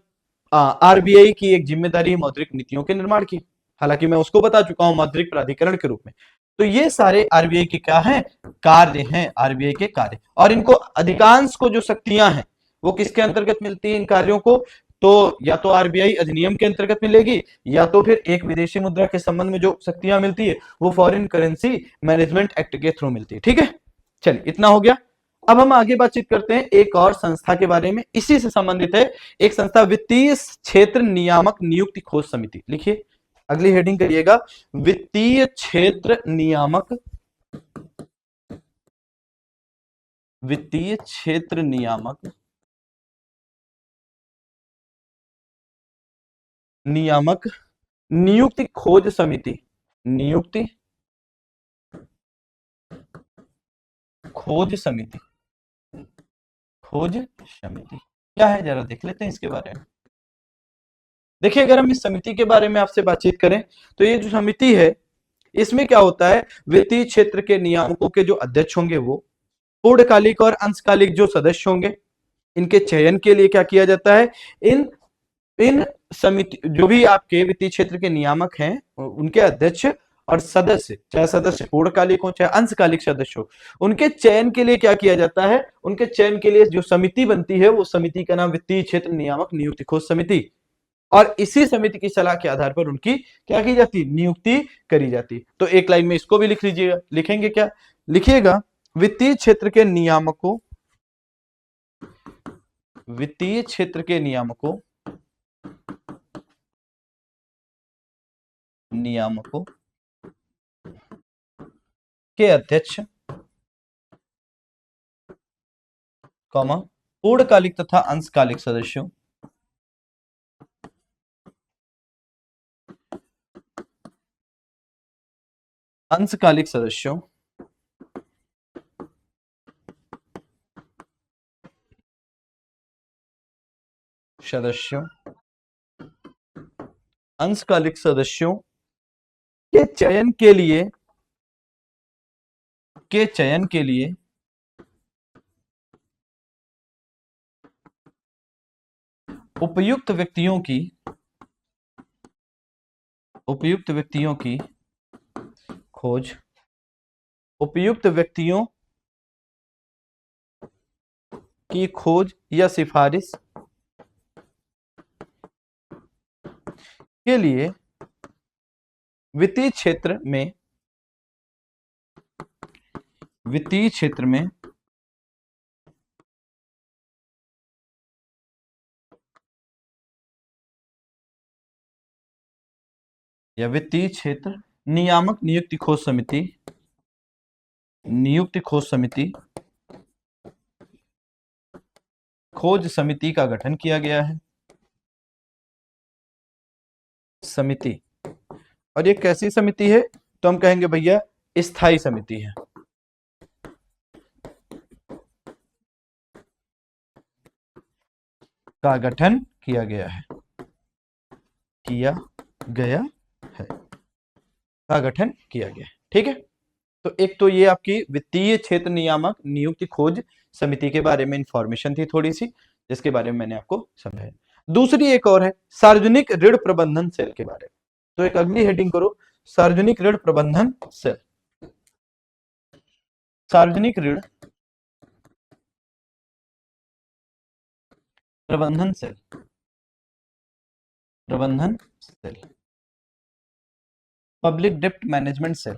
आरबीआई की एक जिम्मेदारी है मौद्रिक नीतियों के निर्माण की। हालांकि मैं उसको बता चुका हूं मौद्रिक प्राधिकरण के रूप में। तो ये सारे आरबीआई के क्या हैं, कार्य हैं, आरबीआई के कार्य। और इनको अधिकांश को जो शक्तियां हैं वो किसके अंतर्गत मिलती है इन कार्यों को, तो या तो आरबीआई अधिनियम के अंतर्गत मिलेगी, या तो फिर एक विदेशी मुद्रा के संबंध में जो शक्तियां मिलती है वो फॉरेन करेंसी मैनेजमेंट एक्ट के थ्रू मिलती है। ठीक है, चलिए इतना हो गया। अब हम आगे बातचीत करते हैं एक और संस्था के बारे में, इसी से संबंधित है एक संस्था, वित्तीय क्षेत्र नियामक नियुक्ति खोज समिति। लिखिए, अगली हेडिंग करिएगा, वित्तीय क्षेत्र नियामक, वित्तीय क्षेत्र नियामक नियामक नियुक्ति खोज समिति, नियुक्ति खोज समिति, खोज समिति क्या है जरा देख लेते हैं इसके बारे में। देखिए, अगर हम इस समिति के बारे में आपसे बातचीत करें तो ये जो समिति है इसमें क्या होता है, वित्तीय क्षेत्र के नियामकों के जो अध्यक्ष होंगे वो पूर्णकालिक और अंशकालिक जो सदस्य होंगे, इनके चयन के लिए क्या किया जाता है, इन इन समिति जो भी आपके वित्तीय क्षेत्र के नियामक हैं उनके अध्यक्ष और सदस्य, चाहे सदस्य पूर्णकालिक हो चाहे अंशकालिक सदस्य हो, उनके चयन के लिए क्या किया जाता है, उनके चयन के लिए जो समिति बनती है वो समिति का नाम वित्तीय क्षेत्र नियामक नियुक्ति खोज समिति। और इसी समिति की सलाह के आधार पर उनकी क्या की जाती, नियुक्ति करी जाती। तो एक लाइन में इसको भी लिख लीजिएगा। लिखेंगे क्या, लिखिएगा वित्तीय क्षेत्र के नियामकों, वित्तीय क्षेत्र के नियामकों, नियामकों के अध्यक्ष, कॉमा पूर्णकालिक तथा अंशकालिक सदस्यों, अंशकालिक सदस्यों, सदस्यों, अंशकालिक सदस्यों के चयन के लिए, के चयन के लिए उपयुक्त व्यक्तियों की, उपयुक्त व्यक्तियों की खोज, उपयुक्त व्यक्तियों की खोज या सिफारिश के लिए वित्तीय क्षेत्र में, वित्तीय क्षेत्र में या वित्तीय क्षेत्र नियामक नियुक्ति खोज समिति, नियुक्ति खोज समिति, खोज समिति का गठन किया गया है। समिति, और ये कैसी समिति है, तो हम कहेंगे भैया स्थायी समिति है। का गठन किया गया है, किया गया है, का गठन किया गया है। ठीक है, तो एक तो ये आपकी वित्तीय क्षेत्र नियामक नियुक्ति खोज समिति के बारे में इंफॉर्मेशन थी थोड़ी सी, जिसके बारे में मैंने आपको समझाया। दूसरी एक और है सार्वजनिक ऋण प्रबंधन सेल के बारे में। तो एक अगली हेडिंग करो, सार्वजनिक ऋण प्रबंधन सेल, सार्वजनिक ऋण प्रबंधन सेल, प्रबंधन सेल, पब्लिक डेप्ट मैनेजमेंट सेल,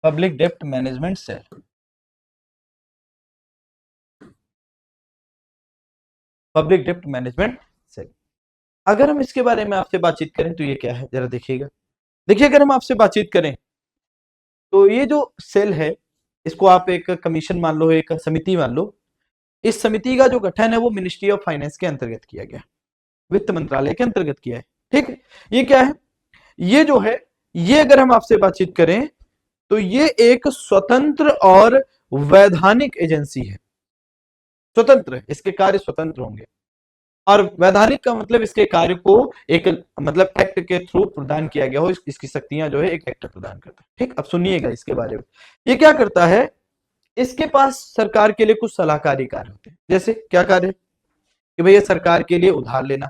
पब्लिक डेप्ट मैनेजमेंट सेल, पब्लिक डेप्ट मैनेजमेंट सेल। अगर हम इसके बारे में आपसे बातचीत करें तो ये क्या है, जरा देखिएगा। देखिए, अगर हम आपसे बातचीत करें तो ये जो सेल है, इसको आप एक कमीशन मान लो, एक समिति मान लो। इस समिति का जो गठन है वो मिनिस्ट्री ऑफ फाइनेंस के अंतर्गत किया गया, वित्त मंत्रालय के अंतर्गत किया है। ठीक है, ये क्या है, ये जो है, ये अगर हम आपसे बातचीत करें तो ये एक स्वतंत्र और वैधानिक एजेंसी है। स्वतंत्र है, इसके कार्य स्वतंत्र होंगे, और वैधानिक का मतलब इसके कार्य को एक मतलब एक्ट के थ्रू प्रदान किया गया हो, इसकी शक्तियां जो है एक एक्ट प्रदान करता है। ठीक, अब सुनिएगा इसके बारे में। ये क्या करता है, इसके पास सरकार के लिए कुछ सलाहकारी कार्य होते हैं। जैसे क्या कार्य, कि भैया सरकार के लिए उधार लेना,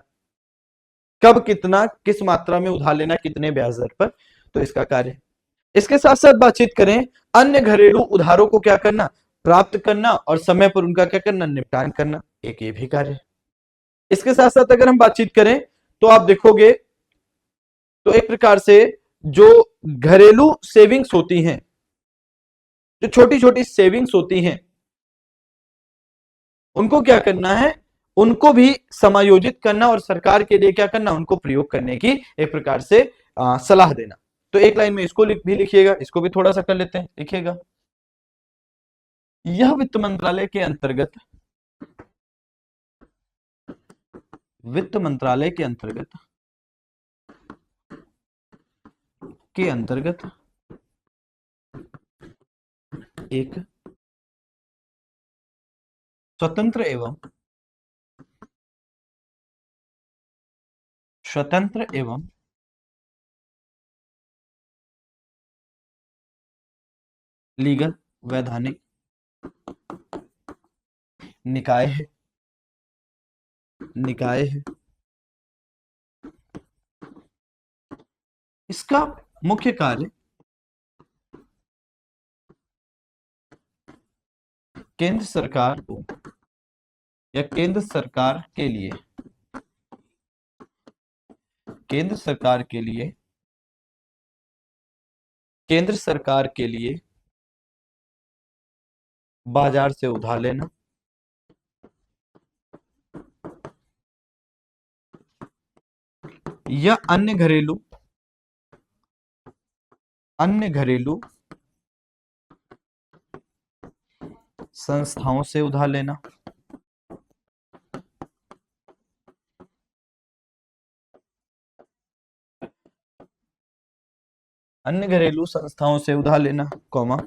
कब कितना किस मात्रा में उधार लेना, कितने ब्याज दर पर, तो इसका कार्य। इसके साथ साथ बातचीत करें अन्य घरेलू उधारों को क्या करना, प्राप्त करना, और समय पर उनका क्या करना, निपटान करना, एक ये भी कार्य है। इसके साथ साथ अगर हम बातचीत करें तो आप देखोगे तो एक प्रकार से जो घरेलू सेविंग्स होती हैं, जो छोटी छोटी सेविंग्स होती हैं, उनको क्या करना है, उनको भी समायोजित करना और सरकार के लिए क्या करना, उनको प्रयोग करने की एक प्रकार से सलाह देना। तो एक लाइन में इसको भी लिखिएगा, इसको भी थोड़ा सा कर लेते हैं, लिखिएगा यह वित्त मंत्रालय के अंतर्गत, वित्त मंत्रालय के अंतर्गत, के अंतर्गत एक स्वतंत्र एवं, स्वतंत्र एवं लीगल वैधानिक निकाय है, निकाय है। इसका मुख्य कार्य केंद्र सरकार को या केंद्र सरकार के लिए, केंद्र सरकार के लिए, केंद्र सरकार के लिए बाजार से उधार लेना, या अन्य घरेलू संस्थाओं से उधार लेना। अन्य घरेलू संस्थाओं से उधार लेना, कॉमा,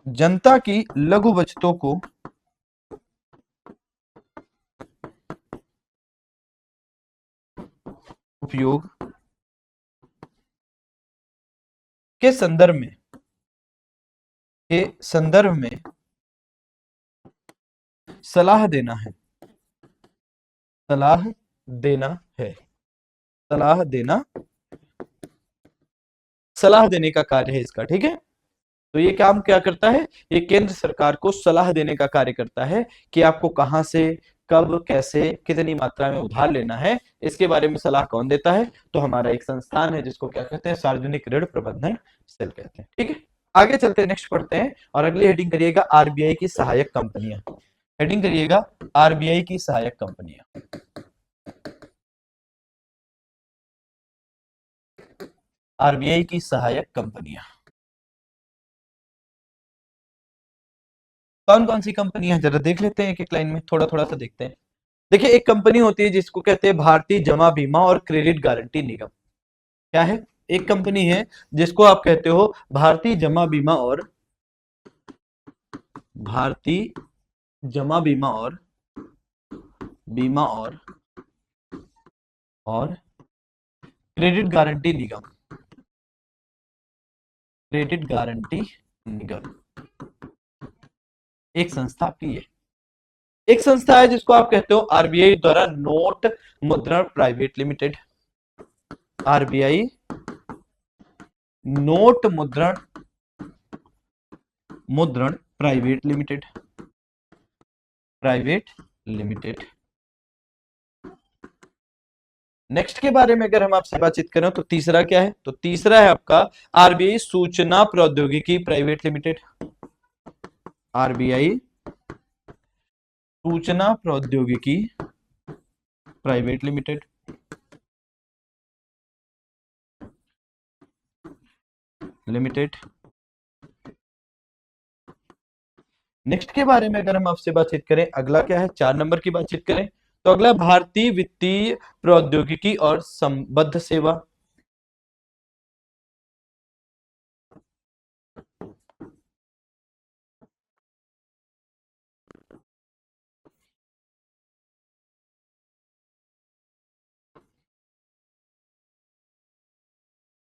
जनता की लघु बचतों को उपयोग के संदर्भ में सलाह देना है, सलाह देने का कार्य है इसका। ठीक है, तो ये काम क्या करता है, ये केंद्र सरकार को सलाह देने का कार्य करता है कि आपको कहां से, कब, कैसे, कितनी मात्रा में उधार लेना है, इसके बारे में सलाह कौन देता है, तो हमारा एक संस्थान है जिसको क्या कहते हैं, सार्वजनिक ऋण प्रबंधन सेल कहते हैं। ठीक है, आगे चलते हैं, नेक्स्ट पढ़ते हैं, और अगली हेडिंग करिएगा आरबीआई की सहायक कंपनियां। हेडिंग करिएगा आरबीआई की सहायक कंपनियां। आरबीआई की सहायक कंपनियां कौन कौन सी कंपनियां, जरा देख लेते हैं एक एक लाइन में, थोड़ा थोड़ा सा देखते हैं। देखिए, एक कंपनी होती है जिसको कहते हैं भारतीय जमा बीमा और क्रेडिट गारंटी निगम। क्या है, एक कंपनी है जिसको आप कहते हो भारतीय जमा बीमा और क्रेडिट गारंटी निगम, एक संस्था आपकी है। एक संस्था है जिसको आप कहते हो आरबीआई द्वारा नोट मुद्रण प्राइवेट लिमिटेड, आरबीआई नोट मुद्रण प्राइवेट लिमिटेड। नेक्स्ट के बारे में अगर हम आपसे बातचीत करें तो तीसरा क्या है, तो तीसरा है आपका आरबीआई सूचना प्रौद्योगिकी प्राइवेट लिमिटेड, आरबीआई सूचना प्रौद्योगिकी प्राइवेट लिमिटेड। नेक्स्ट के बारे में अगर हम आपसे बातचीत करें, अगला क्या है, 4 नंबर की बातचीत करें तो अगला भारतीय वित्तीय प्रौद्योगिकी और संबद्ध सेवा,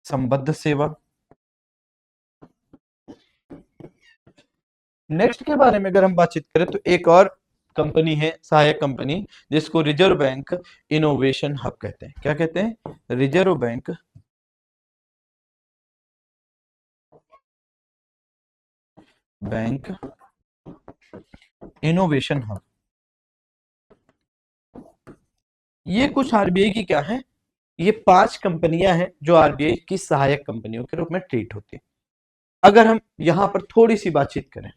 संबद्ध सेवा। नेक्स्ट के बारे में अगर हम बातचीत करें तो एक और कंपनी है, सहायक कंपनी, जिसको रिजर्व बैंक इनोवेशन हब कहते हैं। क्या कहते हैं, रिजर्व बैंक इनोवेशन हब। ये कुछ आरबीआई की क्या है, ये 5 कंपनियां हैं जो आरबीआई की सहायक कंपनियों के रूप में ट्रीट होती है। अगर हम यहां पर थोड़ी सी बातचीत करें,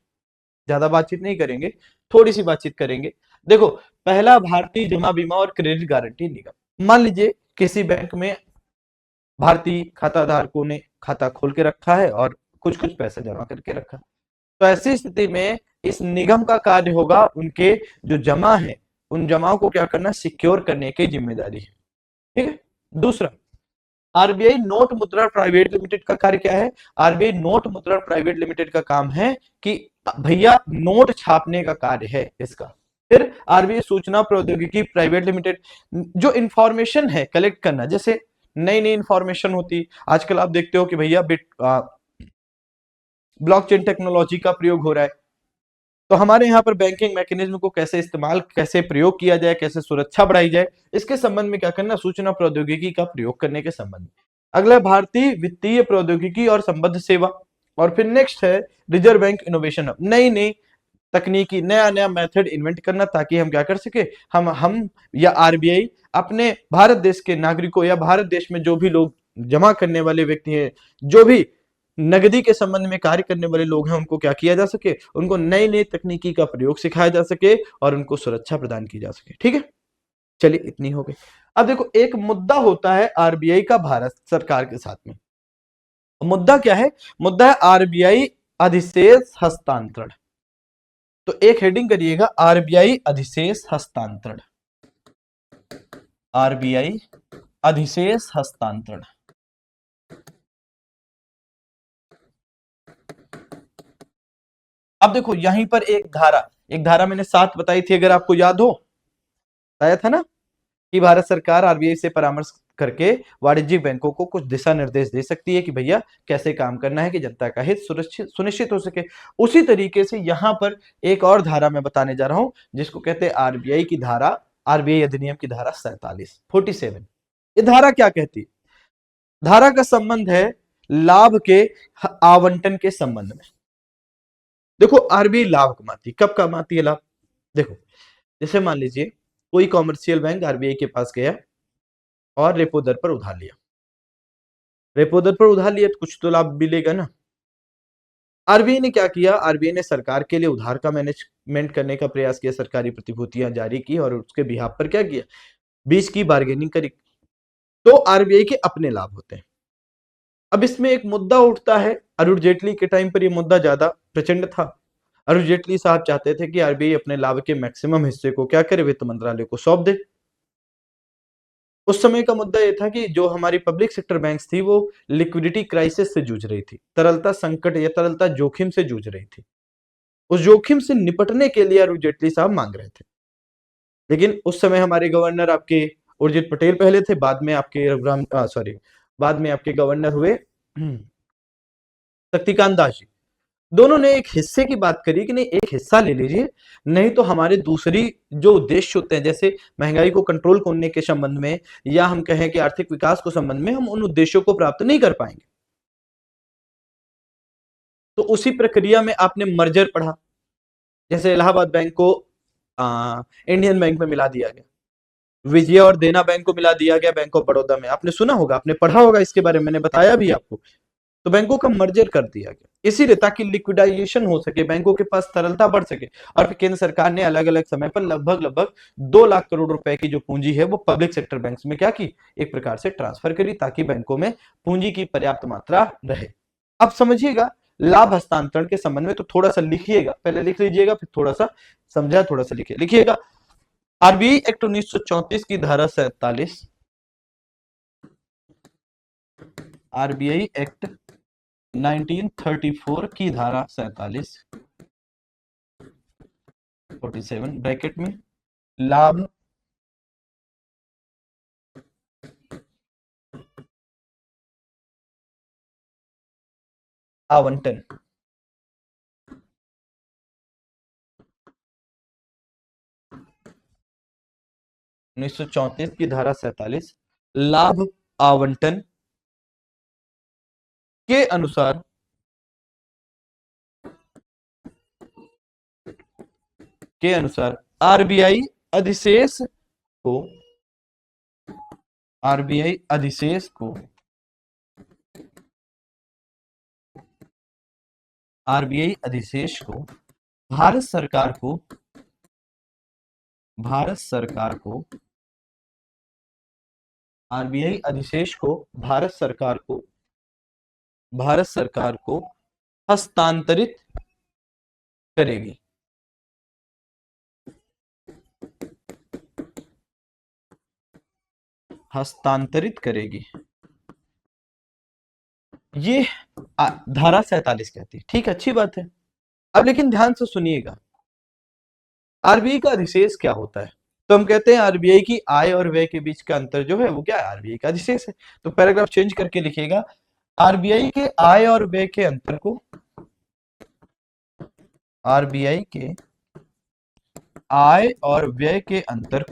ज्यादा बातचीत नहीं करेंगे, थोड़ी सी बातचीत करेंगे। देखो, पहला भारतीय जमा बीमा और क्रेडिट गारंटी निगम। मान लीजिए किसी बैंक में भारतीय खाता धारकों ने खाता खोल के रखा है और कुछ कुछ पैसा जमा करके रखा, तो ऐसी स्थिति में इस निगम का कार्य होगा उनके जो जमा है उन जमाओं को क्या करना, सिक्योर करने की जिम्मेदारी है। ठीक है, दूसरा आरबीआई नोट मुद्रण प्राइवेट लिमिटेड का कार्य क्या है, आरबीआई नोट मुद्रण प्राइवेट लिमिटेड का काम है कि भैया नोट छापने का कार्य है इसका। फिर आरबीआई सूचना प्रौद्योगिकी प्राइवेट लिमिटेड, जो इंफॉर्मेशन है कलेक्ट करना, जैसे नई नई इंफॉर्मेशन होती, आजकल आप देखते हो कि भैया ब्लॉकचेन टेक्नोलॉजी का प्रयोग हो रहा है, तो हमारे यहाँ पर बैंकिंग मैकेनिज्म को कैसे इस्तेमाल, कैसे प्रयोग किया जाए, कैसे सुरक्षा बढ़ाई जाए, इसके संबंध में क्या करना, सूचना प्रौद्योगिकी का प्रयोग करने के संबंध में। अगला भारतीय वित्तीय प्रौद्योगिकी और संबद्ध सेवा, और फिर नेक्स्ट है रिजर्व बैंक इनोवेशन हब, नई नई तकनीकी नया नया मेथड इन्वेंट करना, ताकि हम क्या कर सके, हम या आरबीआई अपने भारत देश के नागरिकों या भारत देश में जो भी लोग जमा करने वाले व्यक्ति हैं, जो भी नगदी के संबंध में कार्य करने वाले लोग हैं, उनको क्या किया जा सके, उनको नई नई तकनीकी का प्रयोग सिखाया जा सके और उनको सुरक्षा प्रदान की जा सके। ठीक है, चलिए इतनी हो गई। अब देखो एक मुद्दा होता है आरबीआई का भारत सरकार के साथ में, मुद्दा क्या है, मुद्दा है आरबीआई अधिशेष हस्तांतरण। तो एक हेडिंग करिएगा, आरबीआई अधिशेष हस्तांतरण, आरबीआई अधिशेष हस्तांतरण। अब देखो यहीं पर एक धारा मैंने 7 बताई थी, अगर आपको याद हो, बताया था ना कि भारत सरकार आरबीआई से परामर्श करके वाणिज्यिक बैंकों को कुछ दिशा निर्देश दे सकती है कि भैया कैसे काम करना है कि जनता का हित सुनिश्चित हो सके। उसी तरीके से यहां पर एक और धारा मैं बताने जा रहा हूं, जिसको कहते हैं आरबीआई की धारा, आरबीआई अधिनियम की धारा 47 ये धारा क्या कहती है, धारा का संबंध है लाभ के आवंटन के संबंध में। देखो आरबीआई लाभ कमाती है, कब कमाती है लाभ, देखो जैसे मान लीजिए कोई कॉमर्शियल बैंक आरबीआई के पास गया और रेपो दर पर उधार लिया, रेपो दर पर उधार लिया तो कुछ तो लाभ मिलेगा ना। आरबीआई ने क्या किया, आरबीआई ने सरकार के लिए उधार का मैनेजमेंट करने का प्रयास किया, सरकारी प्रतिभूतियां जारी की और उसके बिहाफ पर क्या किया, बीच की बार्गेनिंग करी, तो आरबीआई के अपने लाभ होते हैं। अब इसमें एक मुद्दा उठता है, अरुण जेटली के टाइम पर यह मुद्दा ज्यादा प्रचंड था। अरुण जेटली साहब चाहते थे कि आरबीआई अपने लाभ के मैक्सिमम हिस्से को क्या करे, वित्त मंत्रालय को सौंप दे। उस समय का मुद्दा यह था कि जो हमारी पब्लिक सेक्टर बैंक्स थी वो लिक्विडिटी क्राइसिस से जूझ रही थी, तरलता संकट या तरलता जोखिम से जूझ रही थी। उस जोखिम से निपटने के लिए अरुण जेटली साहब मांग रहे थे, लेकिन उस समय हमारे गवर्नर आपके उर्जित पटेल पहले थे, बाद में आपके बाद में आपके गवर्नर हुए शक्तिकांत दास जी। दोनों ने एक हिस्से की बात करी कि नहीं एक हिस्सा ले लीजिए, नहीं तो हमारे दूसरी जो उद्देश्य होते हैं, जैसे महंगाई को कंट्रोल करने के संबंध में या हम कहें कि आर्थिक विकास को संबंध में, हम उन उद्देश्यों को प्राप्त नहीं कर पाएंगे। तो उसी प्रक्रिया में आपने मर्जर पढ़ा, जैसे इलाहाबाद बैंक को इंडियन बैंक में मिला दिया गया, विजया और देना बैंक को मिला दिया गया बैंक ऑफ बड़ौदा में, आपने सुना होगा, आपने पढ़ा होगा इसके बारे में, मैंने बताया भी आपको। तो बैंकों का मर्जर कर दिया गया इसीलिए ताकि लिक्विडाइजेशन हो सके, बैंकों के पास तरलता बढ़ सके। और फिर केंद्र सरकार ने अलग अलग समय पर लगभग लगभग 2 लाख करोड़ रुपए की जो पूंजी है वो पब्लिक सेक्टर बैंक्स में क्या की, एक प्रकार से ट्रांसफर करी, ताकि बैंकों में पूंजी की पर्याप्त मात्रा रहे। अब समझिएगा लाभ हस्तांतरण के संबंध में, तो थोड़ा सा लिखिएगा, पहले लिख लीजिएगा फिर थोड़ा सा समझा, थोड़ा सा लिखिएगा। आरबीआई एक्ट 1934 की धारा 47, आरबीआई एक्ट 1934 की धारा 47 ब्रैकेट में लाभ आवंटन, उन्नीस सौ चौंतीस की धारा 47 लाभ आवंटन के अनुसार आरबीआई अधिशेष को आरबीआई अधिशेष को आरबीआई अधिशेष को भारत सरकार को आरबीआई अधिशेष को भारत सरकार को हस्तांतरित करेगी। हस्तांतरित करेगी, ये धारा 47 कहती है। ठीक है, अच्छी बात है। अब लेकिन ध्यान से सुनिएगा, आरबीआई का अधिशेष क्या होता है, तो हम कहते हैं आरबीआई की आय और व्यय के बीच का अंतर जो है वो क्या है, आरबीआई का अधिशेष है। तो पैराग्राफ चेंज करके लिखिएगा, आरबीआई के आय और व्यय के अंतर को आरबीआई के आय और व्यय के अंतर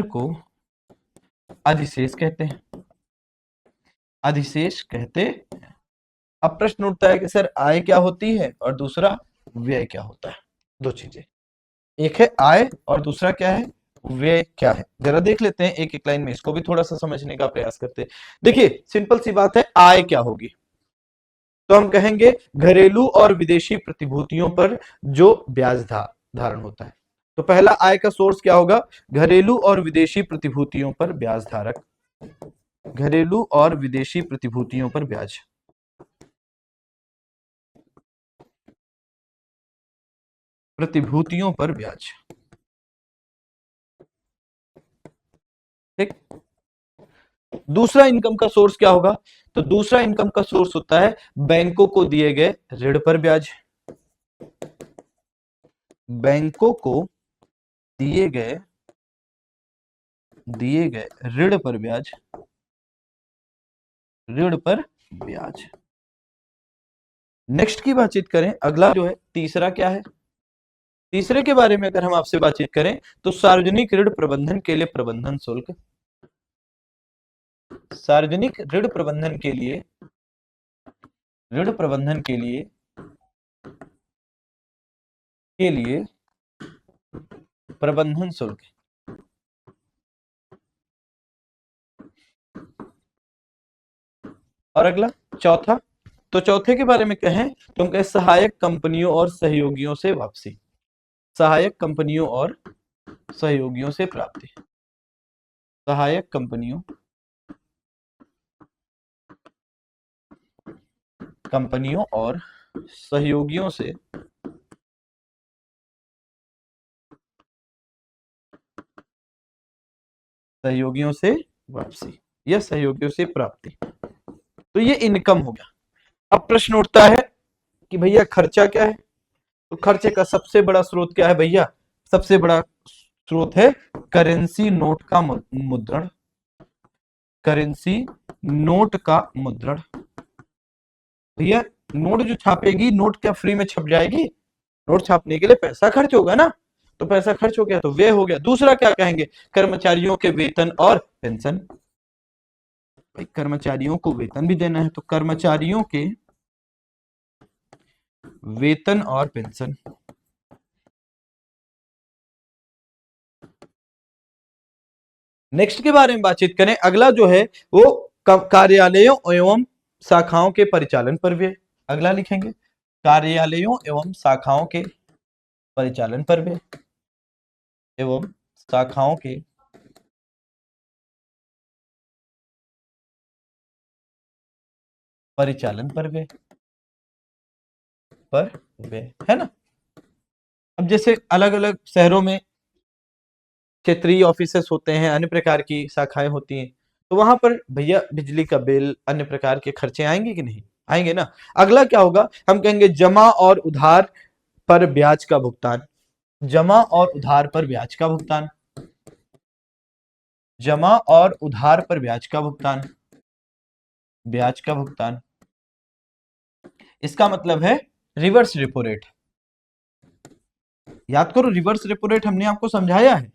को अधिशेष कहते हैं। अधिशेष कहते हैं। अब प्रश्न उठता है कि सर आय क्या होती है और दूसरा व्यय क्या होता है। दो चीजें, एक है आय और दूसरा क्या है, व्यय क्या है। जरा देख लेते हैं एक एक लाइन में, इसको भी थोड़ा सा समझने का प्रयास करते हैं। देखिए सिंपल सी बात है, आय क्या होगी, तो हम कहेंगे घरेलू और विदेशी प्रतिभूतियों पर जो ब्याज धारण होता है। तो पहला आय का सोर्स क्या होगा, घरेलू और विदेशी प्रतिभूतियों पर ब्याज धारक, घरेलू और विदेशी प्रतिभूतियों पर ब्याज, प्रतिभूतियों पर ब्याज, ठीक। दूसरा इनकम का सोर्स क्या होगा, तो दूसरा इनकम का सोर्स होता है बैंकों को दिए गए ऋण पर ब्याज, बैंकों को दिए गए ऋण पर ब्याज, ऋण पर ब्याज। नेक्स्ट की बातचीत करें, अगला जो है तीसरा क्या है, तीसरे के बारे में अगर हम आपसे बातचीत करें तो सार्वजनिक ऋण प्रबंधन के लिए प्रबंधन शुल्क, सार्वजनिक ऋण प्रबंधन के लिए, ऋण प्रबंधन के लिए प्रबंधन शुल्क। और अगला चौथा, तो चौथे के बारे में कहें तो हम कहें सहायक कंपनियों और सहयोगियों से वापसी, सहायक कंपनियों और सहयोगियों से प्राप्ति, सहायक कंपनियों और सहयोगियों से वापसी या सहयोगियों से प्राप्ति। तो ये इनकम हो गया। अब प्रश्न उठता है कि भैया खर्चा क्या है, तो खर्चे का सबसे बड़ा स्रोत क्या है भैया, सबसे बड़ा स्रोत है करेंसी नोट का मुद्रण, करेंसी नोट का मुद्रण। भैया नोट जो छापेगी, नोट क्या फ्री में छप जाएगी, नोट छापने के लिए पैसा खर्च होगा ना, तो पैसा खर्च हो गया तो व्यय हो गया। दूसरा क्या कहेंगे, कर्मचारियों के वेतन और पेंशन, भाई कर्मचारियों को वेतन भी देना है, तो कर्मचारियों के वेतन और पेंशन। नेक्स्ट के बारे में बातचीत करें, अगला जो है वो कार्यालयों एवं शाखाओं के परिचालन पर व्यय। अगला लिखेंगे कार्यालयों एवं शाखाओं के परिचालन पर व्यय, एवं शाखाओं के परिचालन पर व्यय, है ना। अब जैसे अलग अलग शहरों में क्षेत्रीय ऑफिसेस होते हैं, अन्य प्रकार की शाखाएं होती हैं, तो वहां पर भैया बिजली का बिल, अन्य प्रकार के खर्चे आएंगे कि नहीं, आएंगे ना। अगला क्या होगा, हम कहेंगे जमा और उधार पर ब्याज का भुगतान, जमा और उधार पर ब्याज का भुगतान, जमा और उधार पर ब्याज का भुगतान, ब्याज का भुगतान। इसका मतलब है रिवर्स रेपो रेट। याद करो रिवर्स रेपो रेट हमने आपको समझाया है,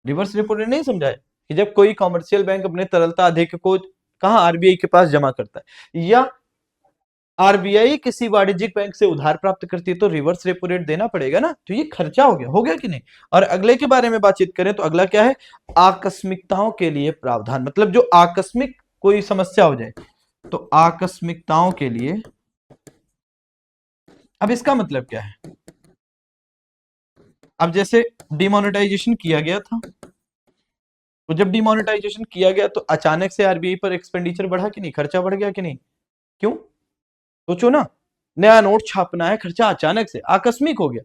रिवर्स रेपो रेट नहीं समझाया कि जब कोई कॉमर्शियल बैंक अपने तरलता अधिक को कहां आरबीआई के पास जमा करता है, या आरबीआई किसी वाणिज्यिक बैंक से उधार प्राप्त करती है, तो रिवर्स रेपो रेट देना पड़ेगा ना, तो ये खर्चा हो गया कि नहीं। और अगले के बारे में बातचीत करें तो अगला क्या है, आकस्मिकताओं के लिए प्रावधान, मतलब जो आकस्मिक कोई समस्या हो जाए तो आकस्मिकताओं के लिए। अब इसका मतलब क्या है, अब जैसे डिमोनेटाइजेशन किया गया था, तो जब डिमोनेटाइजेशन किया गया तो अचानक से आरबीआई पर एक्सपेंडिचर बढ़ा कि नहीं, खर्चा बढ़ गया कि नहीं, क्यों, सोचो ना, नया नोट छापना है, खर्चा अचानक से आकस्मिक हो गया।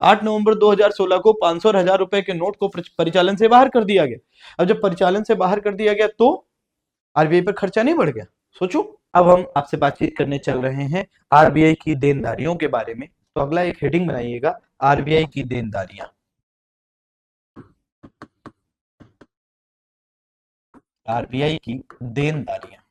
8 नवंबर 2016 को 500 और 1000 रुपए के नोट को परिचालन से बाहर कर दिया गया। अब जब परिचालन से बाहर कर दिया गया तो आरबीआई पर खर्चा नहीं बढ़ गया, सोचो। अब हम आपसे बातचीत करने चल रहे हैं आरबीआई की देनदारियों के बारे में, तो अगला एक हेडिंग बनाइएगा, आरबीआई की देनदारियां, आरबीआई की देनदारियां।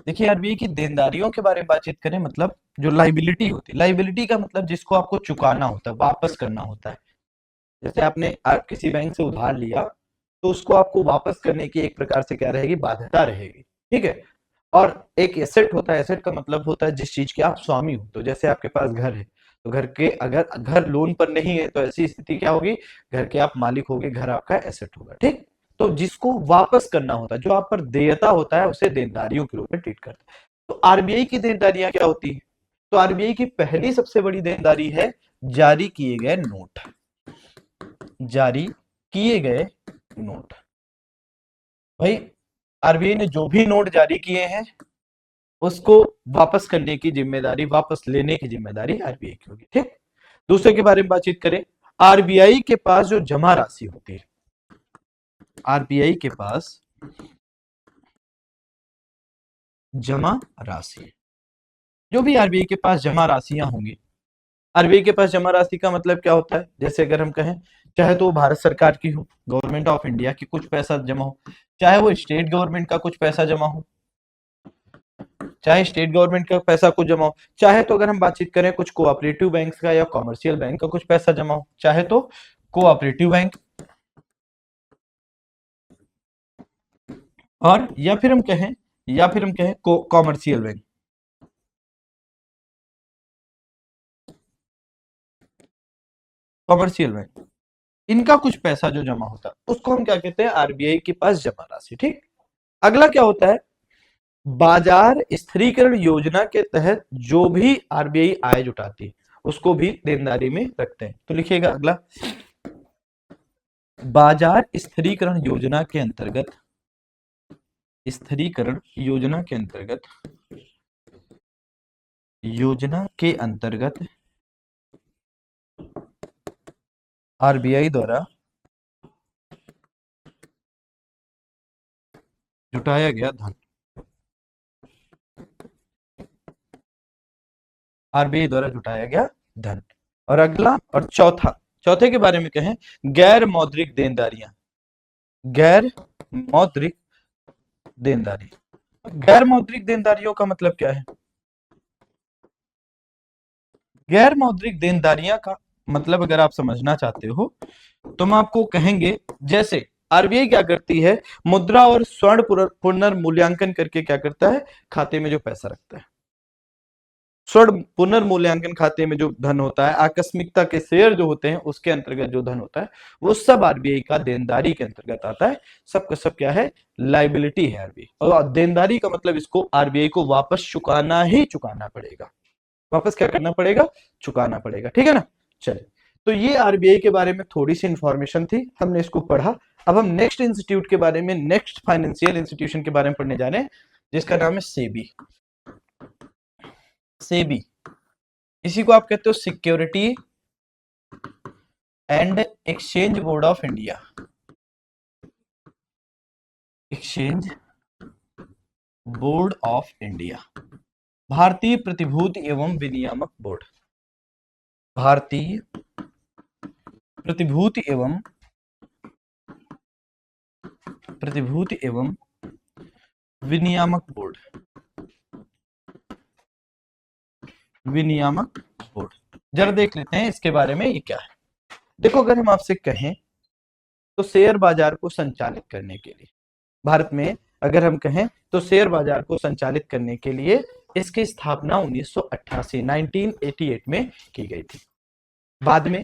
देखिए आरबीआई की देनदारियों के बारे में बातचीत करें, मतलब जो लाइबिलिटी होती है, लाइबिलिटी का मतलब जिसको आपको चुकाना होता है, वापस करना होता है। जैसे आपने किसी बैंक से उधार लिया तो उसको आपको वापस करने की एक प्रकार से क्या रहेगी, बाध्यता रहेगी। ठीक है। और एक एसेट होता है, एसेट का मतलब होता है जिस चीज के आप स्वामी हो। तो जैसे आपके पास घर है, तो घर के अगर घर लोन पर नहीं है तो ऐसी स्थिति क्या होगी, घर के आप मालिक होगे, घर आपका एसेट होगा। ठीक। तो जिसको वापस करना होता है, जो आप पर देयता होता है, उसे देनदारियों के रूप में ट्रीट करते हैं। तो आरबीआई की देनदारियां क्या होती है? तो आरबीआई की पहली सबसे बड़ी देनदारी है जारी किए गए नोट। जारी किए गए नोट। भाई आरबीआई ने जो भी नोट जारी किए हैं उसको वापस करने की जिम्मेदारी, वापस लेने की जिम्मेदारी आरबीआई की होगी। ठीक। दूसरे के बारे में बातचीत करें, आरबीआई के पास जो जमा राशि होती है, आरबीआई के पास जमा राशि, जो भी आरबीआई के पास जमा राशियां होंगी, आरबीआई के पास जमा राशि का मतलब क्या होता है, जैसे अगर हम कहें, चाहे तो वो भारत सरकार की हो, गवर्नमेंट ऑफ इंडिया की कुछ पैसा जमा हो, चाहे वो स्टेट गवर्नमेंट का कुछ पैसा जमा हो, चाहे स्टेट गवर्नमेंट का पैसा कुछ जमा हो, चाहे तो अगर हम बातचीत करें कुछ कोऑपरेटिव बैंक का या कॉमर्शियल बैंक का कुछ पैसा जमा हो, चाहे तो कोऑपरेटिव बैंक, और या फिर हम कहें कॉमर्शियल बैंक, कॉमर्शियल बैंक, इनका कुछ पैसा जो जमा होता है उसको हम क्या कहते हैं, आरबीआई के पास जमा राशि। ठीक। अगला क्या होता है, बाजार स्थिरीकरण योजना के तहत जो भी आरबीआई आय जुटाती है उसको भी देनदारी में रखते हैं। तो लिखिएगा अगला, बाजार स्थिरीकरण योजना के अंतर्गत, स्थिरीकरण योजना के अंतर्गत आरबीआई द्वारा जुटाया गया धन, आरबीआई द्वारा जुटाया गया धन। और अगला और चौथे के बारे में कहें, गैर मौद्रिक देनदारियां, गैर मौद्रिक देनदारी। गैर मौद्रिक देनदारियों का मतलब क्या है, गैर मौद्रिक देनदारियां का मतलब अगर आप समझना चाहते हो तो हम आपको कहेंगे, जैसे आरबीआई क्या करती है, मुद्रा और स्वर्ण पुनर्मूल्यांकन करके क्या करता है, खाते में जो पैसा रखता है, स्वर्ण पुनर्मूल्यांकन खाते में जो धन होता है, आकस्मिकता के शेयर जो होते हैं उसके अंतर्गत जो धन होता है, वो सब आरबीआई का देनदारी के अंतर्गत आता है। सब का सब क्या है, लाइबिलिटी है आरबीआई। और देनदारी का मतलब इसको आरबीआई को वापस चुकाना ही चुकाना पड़ेगा, वापस क्या करना पड़ेगा, चुकाना पड़ेगा। ठीक है ना। चलिए, तो ये आरबीआई के बारे में थोड़ी सी इंफॉर्मेशन थी, हमने इसको पढ़ा। अब हम नेक्स्ट इंस्टीट्यूट के बारे में, नेक्स्ट फाइनेंशियल इंस्टीट्यूशन के बारे में पढ़ने जा रहे हैं, जिसका नाम है सेबी। सेबी, इसी को आप कहते हो security and exchange board of India, exchange board of India, भारतीय प्रतिभूति एवं विनियामक बोर्ड, भारतीय प्रतिभूति एवं विनियामक बोर्ड, विनियामक बोर्ड। जरा देख लेते हैं इसके बारे में ये क्या है। देखो, अगर हम आपसे कहें तो शेयर बाजार को संचालित करने के लिए, भारत में अगर हम कहें तो शेयर बाजार को संचालित करने के लिए इसकी स्थापना 1988 में की गई थी। बाद में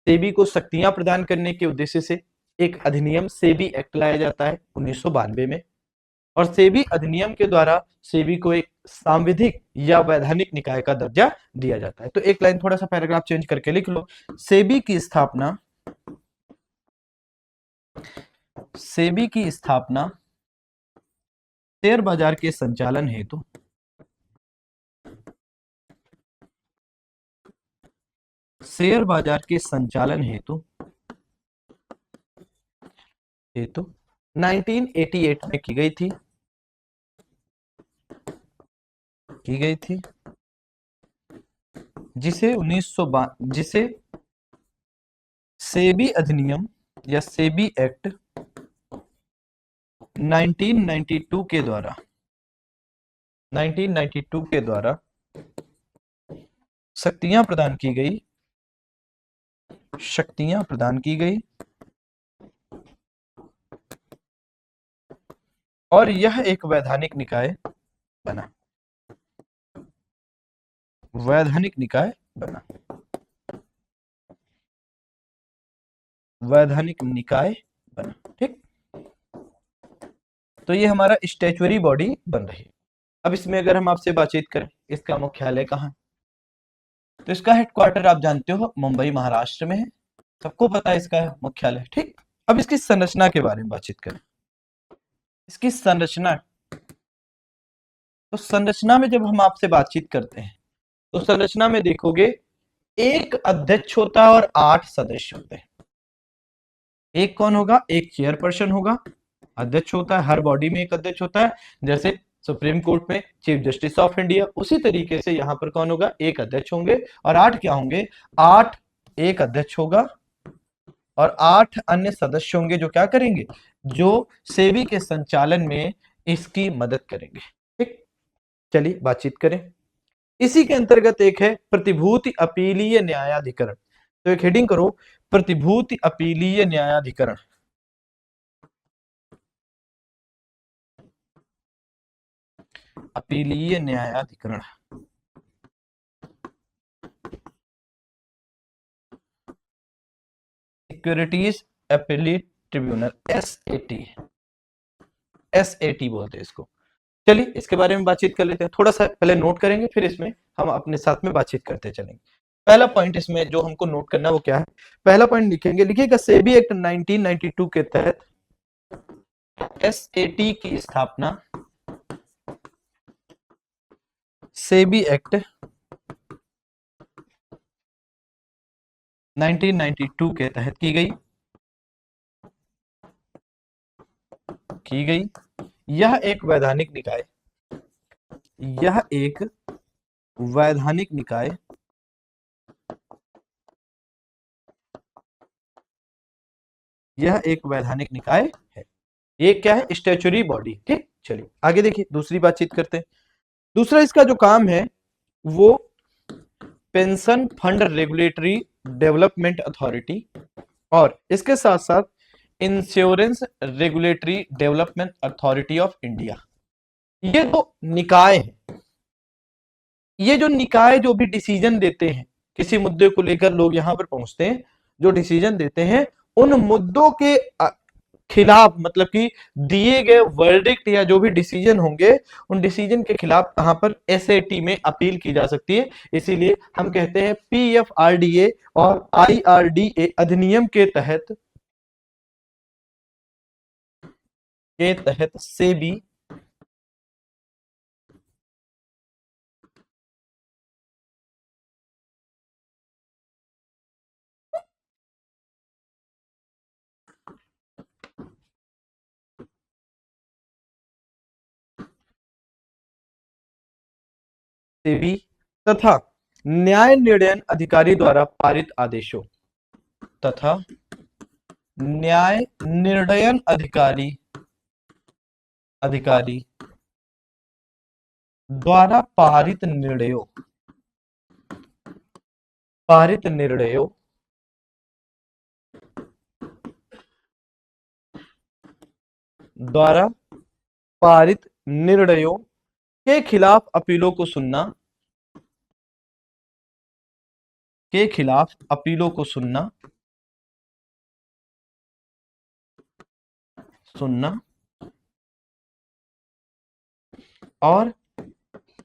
सेबी को शक्तियां प्रदान करने के उद्देश्य से एक अधिनियम सेबी एक्ट लाया जाता है 1992 में, और सेबी अधिनियम के द्वारा सेबी को एक सांविधिक या वैधानिक निकाय का दर्जा दिया जाता है। तो एक लाइन थोड़ा सा पैराग्राफ चेंज करके लिख लो, सेबी की स्थापना, सेबी की स्थापना शेयर बाजार के संचालन हेतु, शेयर बाजार के संचालन हेतु 1988 में की गई थी, जिसे जिसे सेबी अधिनियम या सेबी एक्ट 1992 के द्वारा, 1992 के द्वारा शक्तियां प्रदान की गई, शक्तियां प्रदान की गई और यह एक वैधानिक निकाय बना। वैधानिक निकाय बना। वैधानिक निकाय बना। ठीक, तो ये हमारा स्टैच्यूरी बॉडी बन रही है। अब इसमें अगर हम आपसे बातचीत करें, इसका मुख्यालय कहाँ है? तो इसका हेडक्वार्टर आप जानते हो मुंबई महाराष्ट्र में है, सबको पता है इसका मुख्यालय। ठीक, अब इसकी संरचना के बारे में बातचीत करें। इसकी संरचना, तो संरचना में जब हम आपसे बातचीत करते हैं तो संरचना में देखोगे एक अध्यक्ष होता है और 8 सदस्य होते हैं। एक कौन होगा? एक चेयरपर्सन होगा, अध्यक्ष होता है, हर बॉडी में एक अध्यक्ष होता है। जैसे सुप्रीम कोर्ट में चीफ जस्टिस ऑफ इंडिया, उसी तरीके से यहां पर कौन होगा? एक अध्यक्ष होंगे और 8 क्या होंगे? 8 एक अध्यक्ष होगा और 8 अन्य सदस्य होंगे जो क्या करेंगे? जो सेबी के संचालन में इसकी मदद करेंगे। ठीक, चलिए बातचीत करें। इसी के अंतर्गत एक है प्रतिभूति अपीलीय न्यायाधिकरण। तो एक हेडिंग करो, प्रतिभूति अपीलीय न्यायाधिकरण। अपीलीय न्यायाधिकरण। Securities appellate tribunal, SAT. SAT बोलते हैं इसको। चलिए इसके बारे में बातचीत कर लेते हैं। थोड़ा सा पहले नोट करेंगे, फिर इसमें हम अपने साथ में बातचीत करते चलेंगे। पहला पॉइंट इसमें जो हमको नोट करना है वो क्या है? पहला पॉइंट लिखेंगे, लिखिएगा सेबी एक्ट 1992 के तहत एसएटी की स्थापना, सेबी एक्ट 1992 के तहत की गई। यह एक वैधानिक निकाय, यह एक वैधानिक निकाय यह एक वैधानिक निकाय है। ये क्या है? Statutory body. ठीक, चलिए आगे देखिए, दूसरी बातचीत करते हैं। दूसरा इसका जो काम है वो pension fund regulatory development authority और इसके साथ साथ insurance regulatory development authority of India. ये दो निकाय है। ये जो निकाय जो भी डिसीजन देते हैं, किसी मुद्दे को लेकर लोग यहां पर पहुंचते हैं, जो डिसीजन देते हैं उन मुद्दों के खिलाफ, मतलब कि दिए गए वर्डिक्ट या जो भी डिसीजन होंगे उन डिसीजन के खिलाफ कहां पर? एसएटी में अपील की जा सकती है। इसीलिए हम कहते हैं पीएफआरडीए और आईआरडीए अधिनियम के तहत सेबी सेबी तथा न्याय निर्णयन अधिकारी द्वारा पारित आदेशों तथा न्याय निर्णयन अधिकारी द्वारा पारित निर्णयों द्वारा पारित निर्णयों के खिलाफ अपीलों को सुनना, सुनना और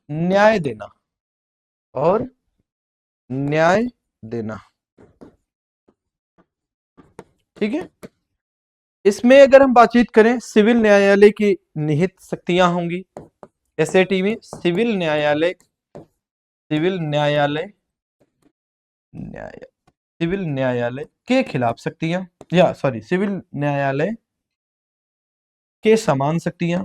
न्याय देना। ठीक है, इसमें अगर हम बातचीत करें सिविल न्यायालय की निहित शक्तियां होंगी। एसएटी में सिविल न्यायालय के खिलाफ शक्तियां, या सॉरी सिविल न्यायालय के समान शक्तियां।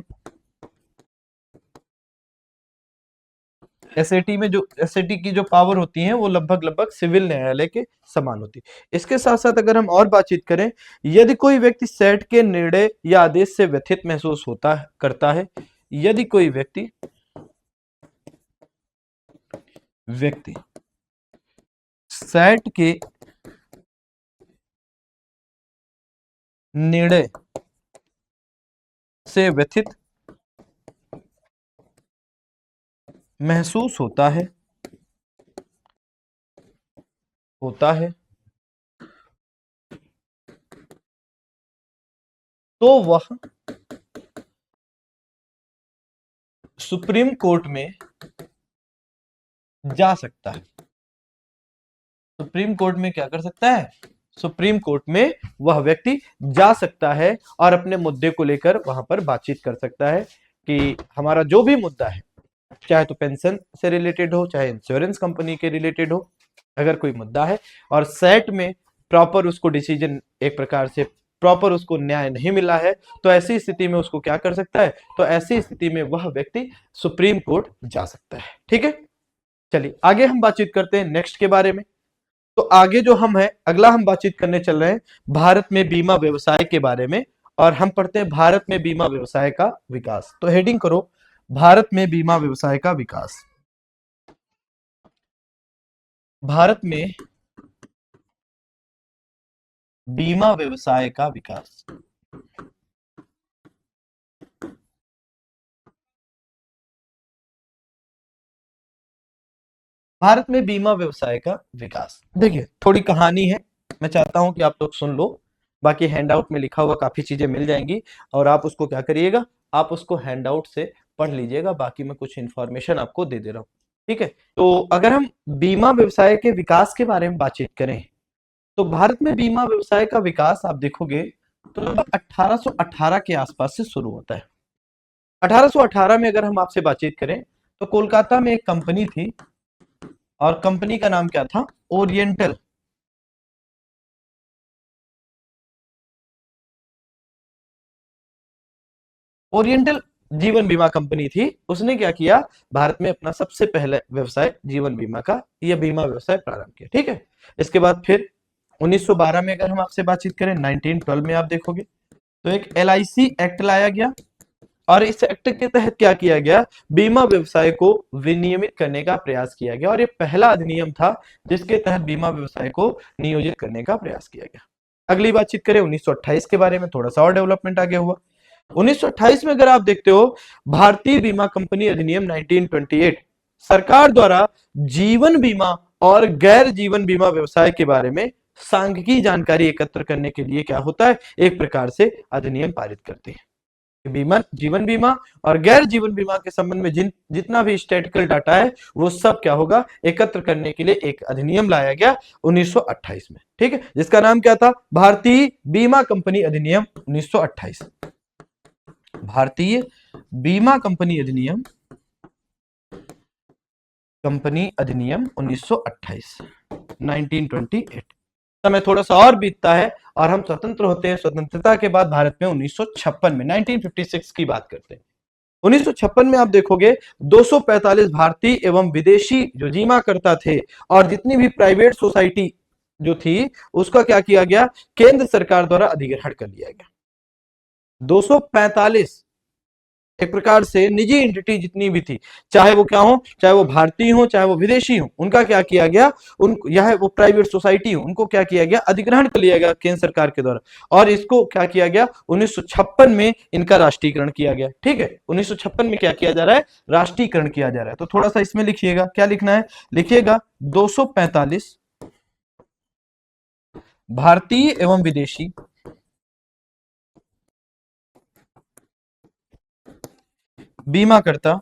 एसएटी में जो एसएटी की जो पावर होती है वो लगभग सिविल न्यायालय के समान होती है। इसके साथ साथ अगर हम और बातचीत करें, यदि कोई व्यक्ति सेट के निर्णय या आदेश से व्यथित महसूस करता है, यदि कोई व्यक्ति सेट के निर्णय से व्यथित महसूस होता है तो वह सुप्रीम कोर्ट में जा सकता है। सुप्रीम कोर्ट में क्या कर सकता है? सुप्रीम कोर्ट में वह व्यक्ति जा सकता है और अपने मुद्दे को लेकर वहां पर बातचीत कर सकता है कि हमारा जो भी मुद्दा है, चाहे तो पेंशन से रिलेटेड हो, चाहे इंश्योरेंस कंपनी के रिलेटेड हो, अगर कोई मुद्दा है और सेट में प्रॉपर उसको डिसीजन, एक प्रकार से प्रॉपर उसको न्याय नहीं मिला है, तो ऐसी स्थिति में उसको क्या कर सकता है? तो ऐसी स्थिति में वह व्यक्ति सुप्रीम कोर्ट जा सकता है। ठीक है, चलिए आगे हम बातचीत करते हैं नेक्स्ट के बारे में। तो आगे जो हम है, अगला हम बातचीत करने चल रहे हैं भारत में बीमा व्यवसाय के बारे में, और हम पढ़ते हैं भारत में बीमा व्यवसाय का विकास। तो हेडिंग करो भारत में बीमा व्यवसाय का विकास। भारत में बीमा व्यवसाय का विकास। भारत में बीमा व्यवसाय का विकास, देखिए थोड़ी कहानी है, मैं चाहता हूं कि आप लोग सुन लो, बाकी हैंडआउट में लिखा हुआ काफी चीजें मिल जाएंगी और आप उसको क्या करिएगा, आप उसको हैंडआउट से पढ़ लीजिएगा, बाकी मैं कुछ इंफॉर्मेशन आपको दे दे रहा हूँ। ठीक है, तो अगर हम बीमा व्यवसाय के विकास के बारे में बातचीत करें, तो भारत में बीमा व्यवसाय का विकास आप देखोगे तो लगभग 1818 के आसपास से शुरू होता है। 1818 में अगर हम आपसे बातचीत करें तो कोलकाता में एक कंपनी थी और कंपनी का नाम क्या था? ओरिएंटल। ओरिएंटल जीवन बीमा कंपनी थी, उसने क्या किया, भारत में अपना सबसे पहले व्यवसाय जीवन बीमा का, यह बीमा व्यवसाय प्रारंभ किया। ठीक है, इसके बाद फिर 1912 में अगर हम आपसे बातचीत करें, 1912 में आप देखोगे तो एक एलआईसी एक्ट लाया गया और इस एक्ट के तहत क्या किया गया, बीमा व्यवसाय को विनियमित करने का प्रयास किया गया और ये पहला अधिनियम था जिसके तहत बीमा व्यवसाय को नियोजित करने का प्रयास किया गया। अगली बातचीत करें 1928 के बारे में, थोड़ा सा और डेवलपमेंट आगे हुआ। 1928 में अगर आप देखते हो, भारतीय बीमा कंपनी अधिनियम 1928 सरकार द्वारा जीवन बीमा और गैर जीवन बीमा व्यवसाय के बारे में सांख्यिकी जानकारी एकत्र करने के लिए क्या होता है, एक प्रकार से अधिनियम पारित करते हैं। बीमा, जीवन बीमा और गैर जीवन बीमा के संबंध में जितना भी स्टैटिस्टिकल डाटा है वो सब क्या होगा, एकत्र करने के लिए एक अधिनियम लाया गया 1928 में। ठीक है, जिसका नाम क्या था? भारतीय बीमा कंपनी अधिनियम 1928। भारतीय बीमा कंपनी अधिनियम 1928, 1928। समय थोड़ा सा और बीतता है और हम स्वतंत्र होते हैं। स्वतंत्रता के बाद भारत में 1956 में, 1956 की बात करते हैं। 1956 में आप देखोगे 245 भारतीय एवं विदेशी जो बीमा करता थे और जितनी भी प्राइवेट सोसाइटी जो थी उसका क्या किया गया, केंद्र सरकार द्वारा अधिग्रहण कर लिया गया। 245 एक प्रकार से निजी एंटिटी जितनी भी थी, चाहे वो क्या हो, चाहे वो भारतीय हो चाहे वो विदेशी हो, उनका क्या किया गया, उन यह वो प्राइवेट सोसाइटी हो, उनको क्या किया गया, अधिग्रहण कर लिया गया केंद्र सरकार के द्वारा और इसको क्या किया गया, 1956 में इनका राष्ट्रीयकरण किया गया। ठीक है, 1956 में क्या किया जा रहा है, राष्ट्रीयकरण किया जा रहा है। तो थोड़ा सा इसमें लिखिएगा, क्या लिखना है, लिखिएगा 245 भारतीय एवं विदेशी बीमाकर्ता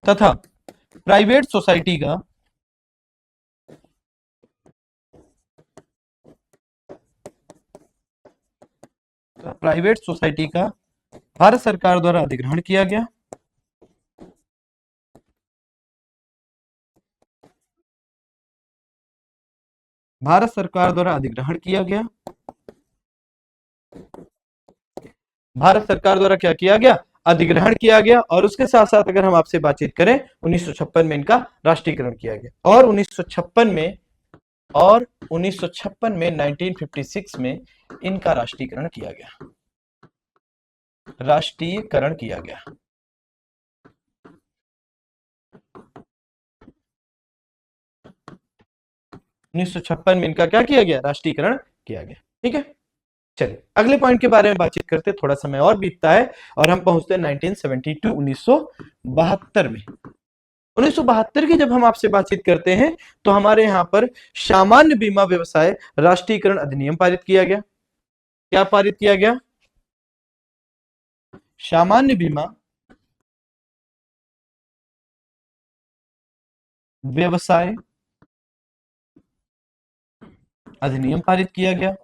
तथा प्राइवेट सोसाइटी का भारत सरकार द्वारा अधिग्रहण किया गया। भारत सरकार द्वारा अधिग्रहण किया गया। भारत सरकार द्वारा क्या किया गया, अधिग्रहण किया गया और उसके साथ साथ अगर हम आपसे बातचीत करें 1956 में इनका राष्ट्रीयकरण किया गया और 1956 में 1956 में इनका राष्ट्रीयकरण किया गया, राष्ट्रीयकरण किया गया। 1956 में इनका क्या किया गया, राष्ट्रीयकरण किया गया। ठीक है, चलिए अगले पॉइंट के बारे में बातचीत करते हैं, थोड़ा समय और बीतता है और हम पहुंचते हैं 1972 1972 में। 1972 की जब हम आपसे बातचीत करते हैं तो हमारे यहां पर सामान्य बीमा व्यवसाय राष्ट्रीयकरण अधिनियम पारित किया गया। क्या पारित किया गया? सामान्य बीमा व्यवसाय अधिनियम पारित किया गया।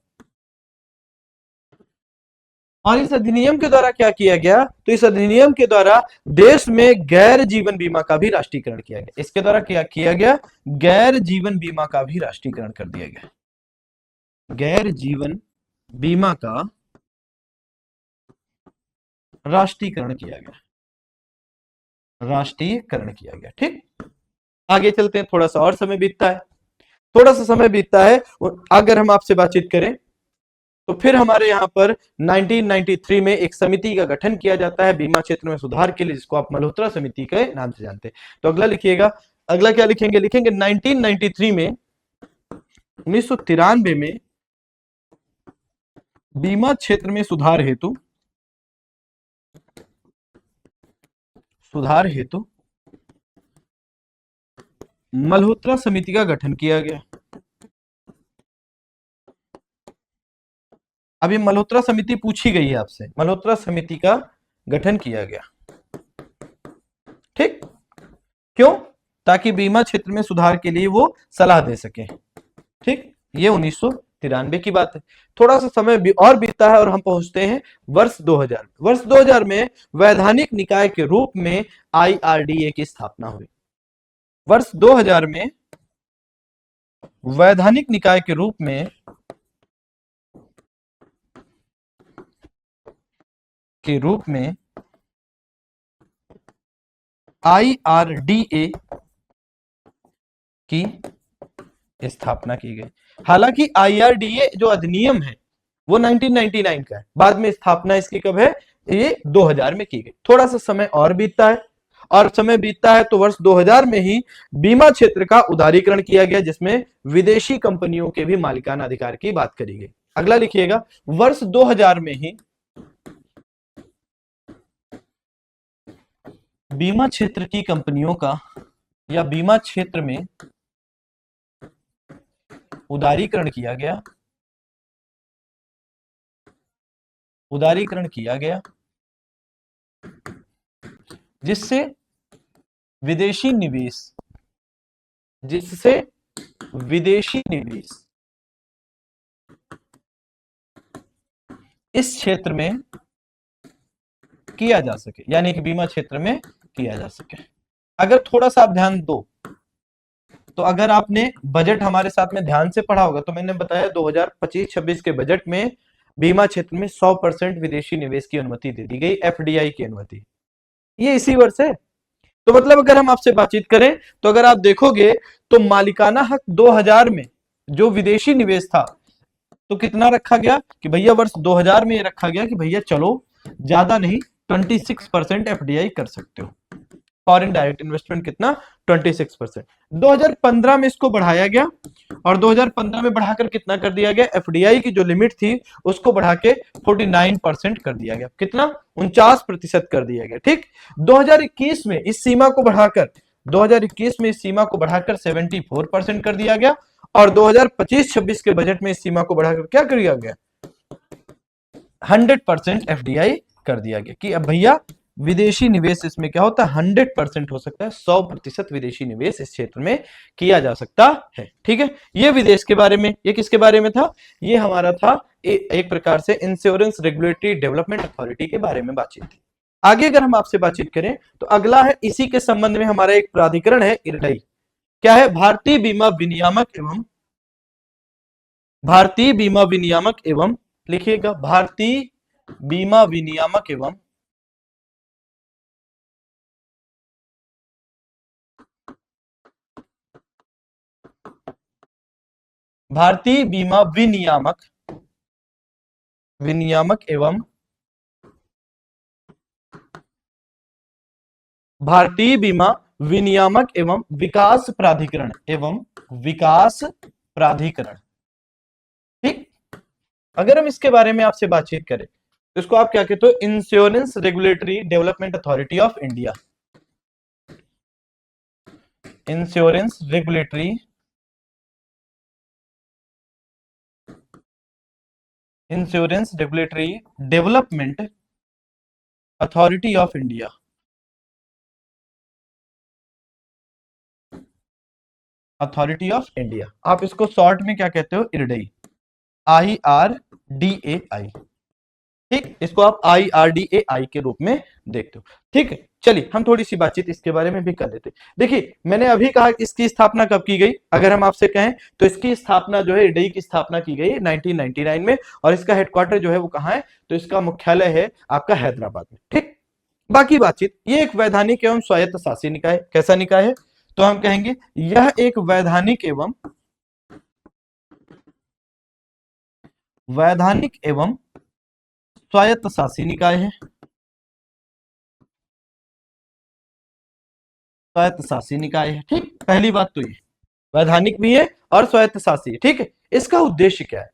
और इस अधिनियम के द्वारा क्या किया गया? तो इस अधिनियम के द्वारा देश में गैर जीवन बीमा का भी राष्ट्रीयकरण किया गया। इसके द्वारा क्या किया गया? गैर जीवन बीमा का भी राष्ट्रीयकरण कर दिया गया। गैर जीवन बीमा का राष्ट्रीयकरण किया गया। राष्ट्रीयकरण किया गया। ठीक, आगे चलते हैं। थोड़ा सा और समय बीतता है, थोड़ा सा समय बीतता है और अगर हम आपसे बातचीत करें तो फिर हमारे यहां पर 1993 में एक समिति का गठन किया जाता है बीमा क्षेत्र में सुधार के लिए, जिसको आप मल्होत्रा समिति के नाम से जानते हैं। तो अगला लिखिएगा, अगला क्या लिखेंगे? लिखेंगे 1993 में, 1993 में बीमा क्षेत्र में सुधार हेतु मल्होत्रा समिति का गठन किया गया। अभी मल्होत्रा समिति पूछी गई है आपसे, मल्होत्रा समिति का गठन किया गया। ठीक, क्यों? ताकि बीमा क्षेत्र में सुधार के लिए वो सलाह दे सके। ठीक, ये 1993 की बात है। थोड़ा सा समय और बीतता है और हम पहुंचते हैं वर्ष 2000। वर्ष 2000 में वैधानिक निकाय के रूप में IRDA की स्थापना हुई। वर्ष 2000 में वैधानिक निकाय के रूप में IRDA की स्थापना की गई। हालांकि IRDA जो अधिनियम है वो 1999 का है, बाद में स्थापना इसकी कब है? ये 2000 में की गई। थोड़ा सा समय और बीतता है, और समय बीतता है तो वर्ष 2000 में ही बीमा क्षेत्र का उदारीकरण किया गया, जिसमें विदेशी कंपनियों के भी मालिकाना अधिकार की बात करी गई। अगला लिखिएगा, वर्ष 2000 में ही बीमा क्षेत्र की कंपनियों का या बीमा क्षेत्र में उदारीकरण किया गया। उदारीकरण किया गया जिससे विदेशी निवेश इस क्षेत्र में किया जा सके, यानी कि बीमा क्षेत्र में किया जा सके। अगर थोड़ा सा आप ध्यान दो तो अगर आपने बजट हमारे साथ में ध्यान से पढ़ा होगा तो मैंने बताया 2025-26 के बजट में बीमा क्षेत्र में 100% विदेशी निवेश की अनुमति दे दी गई, FDI की अनुमति। ये इसी वर्ष है। तो मतलब अगर हम आपसे बातचीत करें तो अगर आप देखोगे तो मालिकाना हक 2000 में जो विदेशी निवेश था तो कितना रखा गया कि भैया वर्ष 2000 में ये रखा गया कि भैया चलो ज्यादा नहीं 26% FDI कर सकते हो। फॉरेन डायरेक्ट इन्वेस्टमेंट कितना? 26%। 2015 में इसको बढ़ाया गया और 2015 में बढ़ाकर कितना कर दिया गया? FDI की जो लिमिट थी उसको बढ़ा के 49% कर दिया गया। कितना? 49% कर दिया गया। ठीक, 2021 में इस सीमा को बढ़ाकर 74% कर दिया गया और 2025-26 के बजट में इस सीमा को बढ़ाकर क्या कर दिया गया? 100% FDI कर दिया गया कि अब भैया विदेशी निवेश इसमें क्या होता है? 100% हो सकता है, 100% विदेशी निवेश इस क्षेत्र में किया जा सकता है। ठीक है, ये विदेश के बारे में। ये किसके बारे में था? ये हमारा था एक प्रकार से इंश्योरेंस रेगुलेटरी डेवलपमेंट अथॉरिटी के बारे में बातचीत थी। आगे अगर हम आपसे बातचीत करें तो अगला है, इसी के संबंध में हमारा एक प्राधिकरण है IRDAI। क्या है? भारतीय बीमा विनियामक एवं लिखिएगा, भारतीय बीमा विनियामक एवं भारतीय बीमा विनियामक एवं भारतीय बीमा विनियामक एवं विकास प्राधिकरण ठीक, अगर हम इसके बारे में आपसे बातचीत करें तो इसको आप क्या कहते हो, insurance regulatory development authority of India. Insurance regulatory development authority of India. Authority of India, आप इसको शॉर्ट में क्या कहते हो, इरडई, IRDAI। ठीक, इसको आप IRDAI के रूप में देखते हो। ठीक है, चलिए हम थोड़ी सी बातचीत इसके बारे में भी कर लेते हैं। देखिए मैंने अभी कहा कि इसकी स्थापना कब की गई, अगर हम आपसे कहें तो इसकी स्थापना जो है, इरडई की स्थापना की गई 1999 में, और इसका हेडक्वार्टर जो है वो कहाँ है, तो इसका मुख्यालय है आपका हैदराबाद में। ठीक, बाकी बातचीत, ये एक वैधानिक एवं स्वायत्त शासी निकाय, कैसा निकाय है, तो हम कहेंगे यह एक वैधानिक एवं स्वायत्त शासी निकाय है। स्वायत्त शासी निकाय है। ठीक, पहली बात तो ये वैधानिक भी है और स्वायत्त शासी है। ठीक है, इसका उद्देश्य क्या है,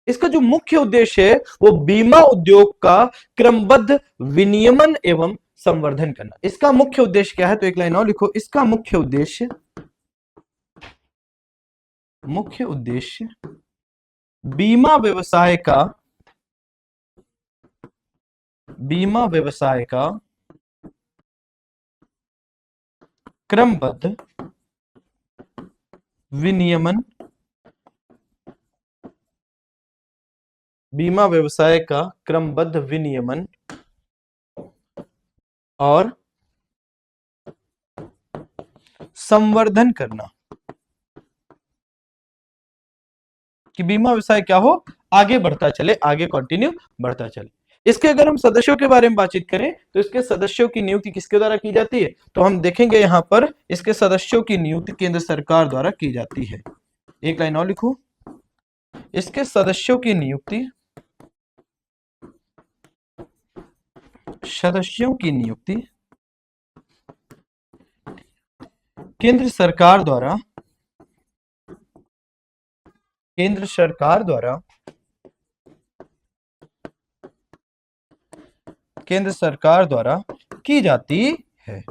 इसका जो मुख्य उद्देश्य है वो बीमा उद्योग का क्रमबद्ध विनियमन एवं संवर्धन करना। इसका मुख्य उद्देश्य क्या है, तो एक लाइन और लिखो, इसका मुख्य उद्देश्य बीमा व्यवसाय का क्रमबद्ध विनियमन, बीमा व्यवसाय का क्रमबद्ध विनियमन और संवर्धन करना, कि बीमा व्यवसाय क्या हो, आगे बढ़ता चले, आगे कंटिन्यू बढ़ता चले। इसके अगर हम सदस्यों के बारे में बातचीत करें तो इसके सदस्यों की नियुक्ति किसके द्वारा की जाती है, तो हम देखेंगे यहां पर इसके सदस्यों की नियुक्ति केंद्र सरकार द्वारा की जाती है। एक लाइन और लिखो, इसके सदस्यों की नियुक्ति केंद्र सरकार द्वारा की जाती है।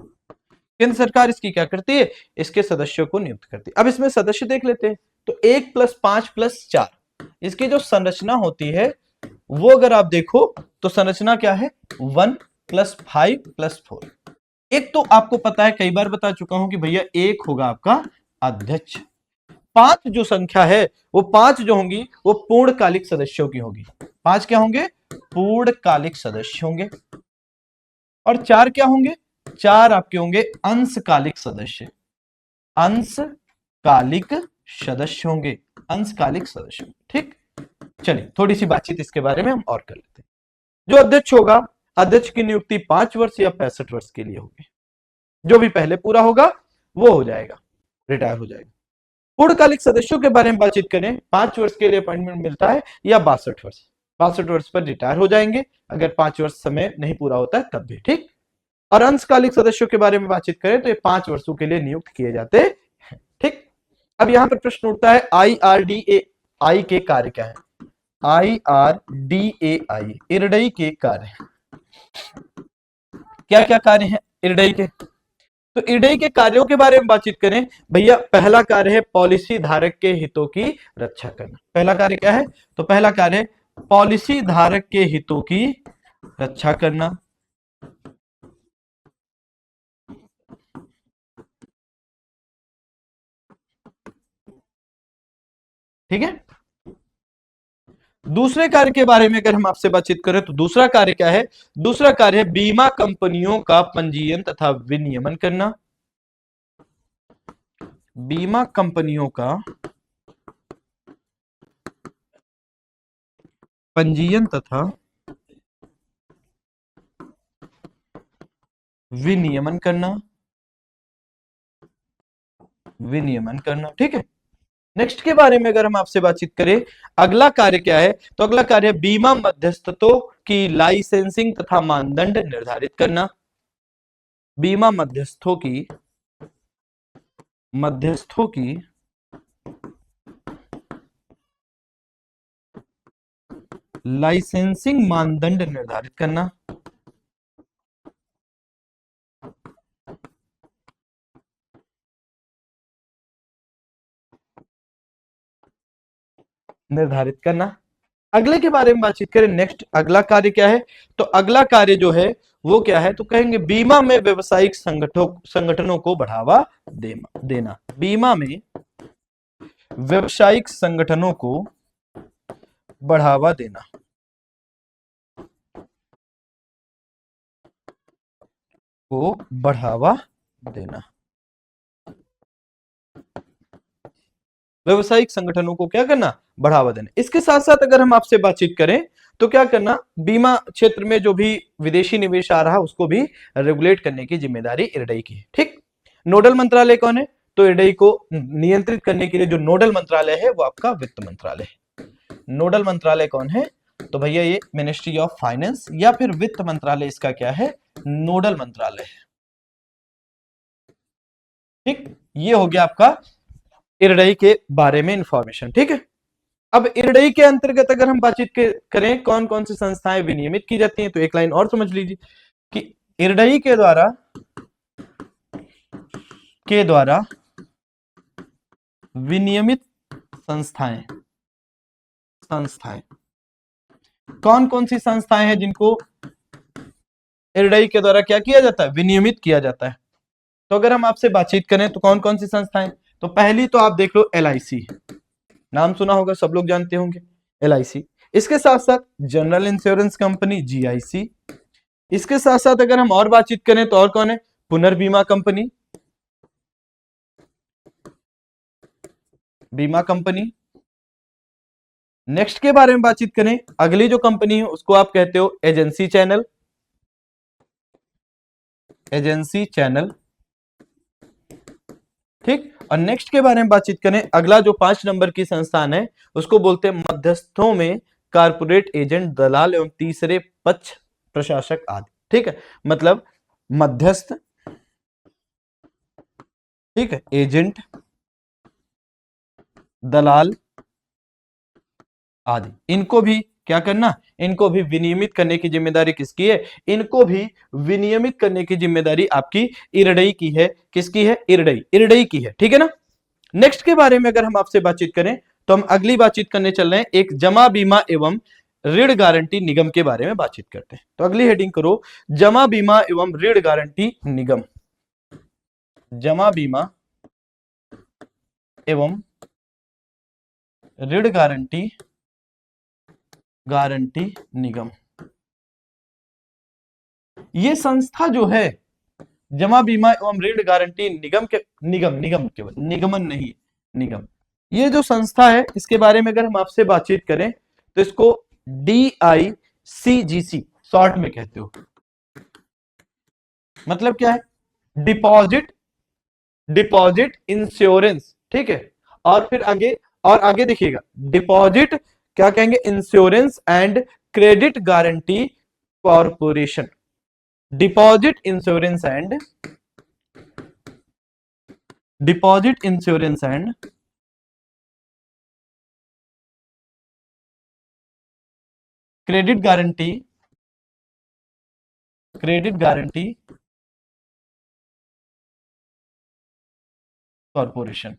केंद्र सरकार इसकी क्या करती है, इसके सदस्यों को नियुक्त करती है। अब इसमें सदस्य देख लेते हैं, तो 1 + 5 + 4 इसकी जो संरचना होती है वो अगर आप देखो तो संरचना क्या है, 1 + 5 + 4। एक तो आपको पता है, कई बार बता चुका हूं कि भैया एक होगा आपका अध्यक्ष, 5 जो संख्या है वो 5 जो होंगी वो पूर्णकालिक सदस्यों की होगी। 5 क्या होंगे, पूर्णकालिक सदस्य होंगे, और 4 क्या होंगे, 4 आपके होंगे अंशकालिक सदस्य, अंशकालिक सदस्य होंगे, अंशकालिक सदस्य। ठीक, चलिए थोड़ी सी बातचीत इसके बारे में हम और कर लेते हैं। जो अध्यक्ष होगा, अध्यक्ष की नियुक्ति 5 वर्ष या 65 वर्ष के लिए होगी, जो भी पहले पूरा होगा वो हो जाएगा, रिटायर हो जाएगा। पूर्णकालिक सदस्यों के बारे में बातचीत करें, 5 वर्ष के लिए अपॉइंटमेंट मिलता है या 62 वर्ष पर रिटायर हो जाएंगे, अगर 5 वर्ष समय नहीं पूरा होता है तब भी। ठीक, और अंशकालिक सदस्यों के बारे में बातचीत करें तो ये 5 वर्षों के लिए नियुक्त किए जाते हैं। ठीक, अब यहां पर प्रश्न उठता है IRDAI के कार्य क्या है, IRDAI इरडई के कार्य क्या क्या कार्य हैं इरडई के, तो इरडई के कार्यों के बारे में बातचीत करें भैया, पहला कार्य है पॉलिसी धारक के हितों की रक्षा करना। पहला कार्य क्या है, तो पहला कार्य है पॉलिसी धारक के हितों की रक्षा करना। ठीक है, दूसरे कार्य के बारे में अगर हम आपसे बातचीत करें तो दूसरा कार्य क्या है, दूसरा कार्य है बीमा कंपनियों का पंजीयन तथा विनियमन करना। बीमा कंपनियों का पंजीयन तथा विनियमन करना, ठीक है। नेक्स्ट के बारे में अगर हम आपसे बातचीत करें, अगला कार्य क्या है, तो अगला कार्य है बीमा मध्यस्थों की लाइसेंसिंग तथा मानदंड निर्धारित करना। बीमा मध्यस्थों की लाइसेंसिंग मानदंड निर्धारित करना, निर्धारित करना। अगले के बारे में बातचीत करें, नेक्स्ट अगला कार्य क्या है, तो अगला कार्य जो है वो क्या है, तो कहेंगे बीमा में व्यवसायिक संगठनों को बढ़ावा देना। बीमा में व्यवसायिक संगठनों को बढ़ावा देना, को बढ़ावा देना। व्यवसायिक संगठनों को क्या करना, बढ़ावा देना। इसके साथ साथ अगर हम आपसे बातचीत करें तो क्या करना, बीमा क्षेत्र में जो भी विदेशी निवेश आ रहा है उसको भी रेगुलेट करने की जिम्मेदारी इरडई की है। ठीक, नोडल मंत्रालय कौन है, तो इरडई को नियंत्रित करने के लिए जो नोडल मंत्रालय है वो आपका वित्त मंत्रालय है। नोडल मंत्रालय कौन है, तो भैया ये मिनिस्ट्री ऑफ फाइनेंस या फिर वित्त मंत्रालय इसका क्या है, नोडल मंत्रालय है। ठीक, ये हो गया आपका इरडई के बारे में इंफॉर्मेशन। ठीक है, अब इरडई के अंतर्गत अगर हम बातचीत करें कौन कौन सी संस्थाएं विनियमित की जाती हैं, तो एक लाइन और समझ लीजिए कि इरडई के द्वारा विनियमित संस्थाएं कौन कौन सी संस्थाएं हैं जिनको इरडई के द्वारा क्या किया जाता है, विनियमित किया जाता है। तो अगर हम आपसे बातचीत करें तो कौन कौन सी संस्थाएं, तो पहली तो आप देख लो LIC, नाम सुना होगा, सब लोग जानते होंगे LIC। इसके साथ साथ जनरल इंश्योरेंस कंपनी GIC। इसके साथ साथ अगर हम और बातचीत करें तो और कौन है, पुनर्बीमा कंपनी, बीमा कंपनी। नेक्स्ट के बारे में बातचीत करें, अगली जो कंपनी है उसको आप कहते हो एजेंसी चैनल, एजेंसी चैनल। ठीक, और नेक्स्ट के बारे में बातचीत करें, अगला जो 5 नंबर की संस्थान है उसको बोलते हैं मध्यस्थों में कारपोरेट एजेंट, दलाल एवं तीसरे पक्ष प्रशासक आदि। ठीक है, मतलब मध्यस्थ, ठीक है, एजेंट, दलाल आदि, इनको भी क्या करना, इनको भी विनियमित करने की जिम्मेदारी किसकी है, इनको भी विनियमित करने की जिम्मेदारी आपकी इरडई की है। किसकी है, इरडई की है। ठीक है ना। नेक्स्ट के बारे में अगर हम आपसे बातचीत करें तो हम अगली बातचीत करने चल रहे हैं एक जमा बीमा एवं ऋण गारंटी निगम के बारे में बातचीत करते हैं। तो अगली हेडिंग करो, जमा बीमा एवं ऋण गारंटी निगम। जमा बीमा एवं ऋण गारंटी निगम, ये संस्था जो है जमा बीमा एवं ऋण गारंटी निगम के निगम केवल निगमन नहीं, निगम, ये जो संस्था है इसके बारे में अगर हम आपसे बातचीत करें तो इसको DICGC शॉर्ट में कहते हो। मतलब क्या है, डिपॉजिट इंश्योरेंस। ठीक है, और फिर आगे देखिएगा, डिपॉजिट क्या कहेंगे, insurance and credit guarantee corporation. Deposit insurance and credit guarantee corporation.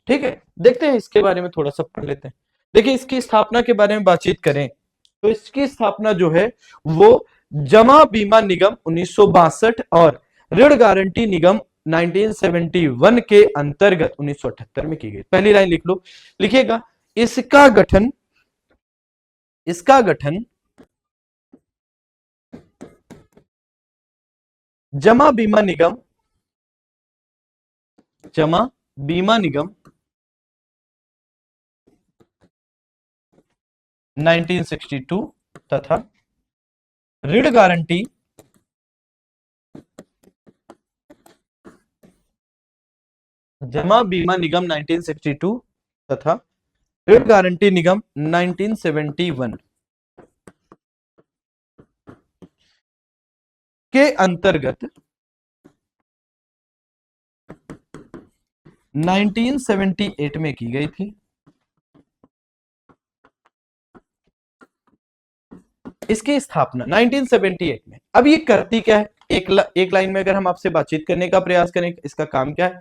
ठीक है, देखते हैं इसके बारे में थोड़ा सा पढ़ लेते हैं। देखिए, इसकी स्थापना के बारे में बातचीत करें तो इसकी स्थापना जो है वो जमा बीमा निगम 1962 और ऋण गारंटी निगम 1971 के अंतर्गत 1978 में की गई। पहली लाइन लिख लो, लिखिएगा, इसका गठन जमा बीमा निगम 1962 तथा ऋण गारंटी जमा बीमा निगम 1962 तथा ऋण गारंटी निगम 1971 के अंतर्गत 1978 में की गई थी। इसकी स्थापना 1978 में। अब ये करती क्या है, एक लाइन में अगर हम आपसे बातचीत करने का प्रयास करें, इसका काम क्या है,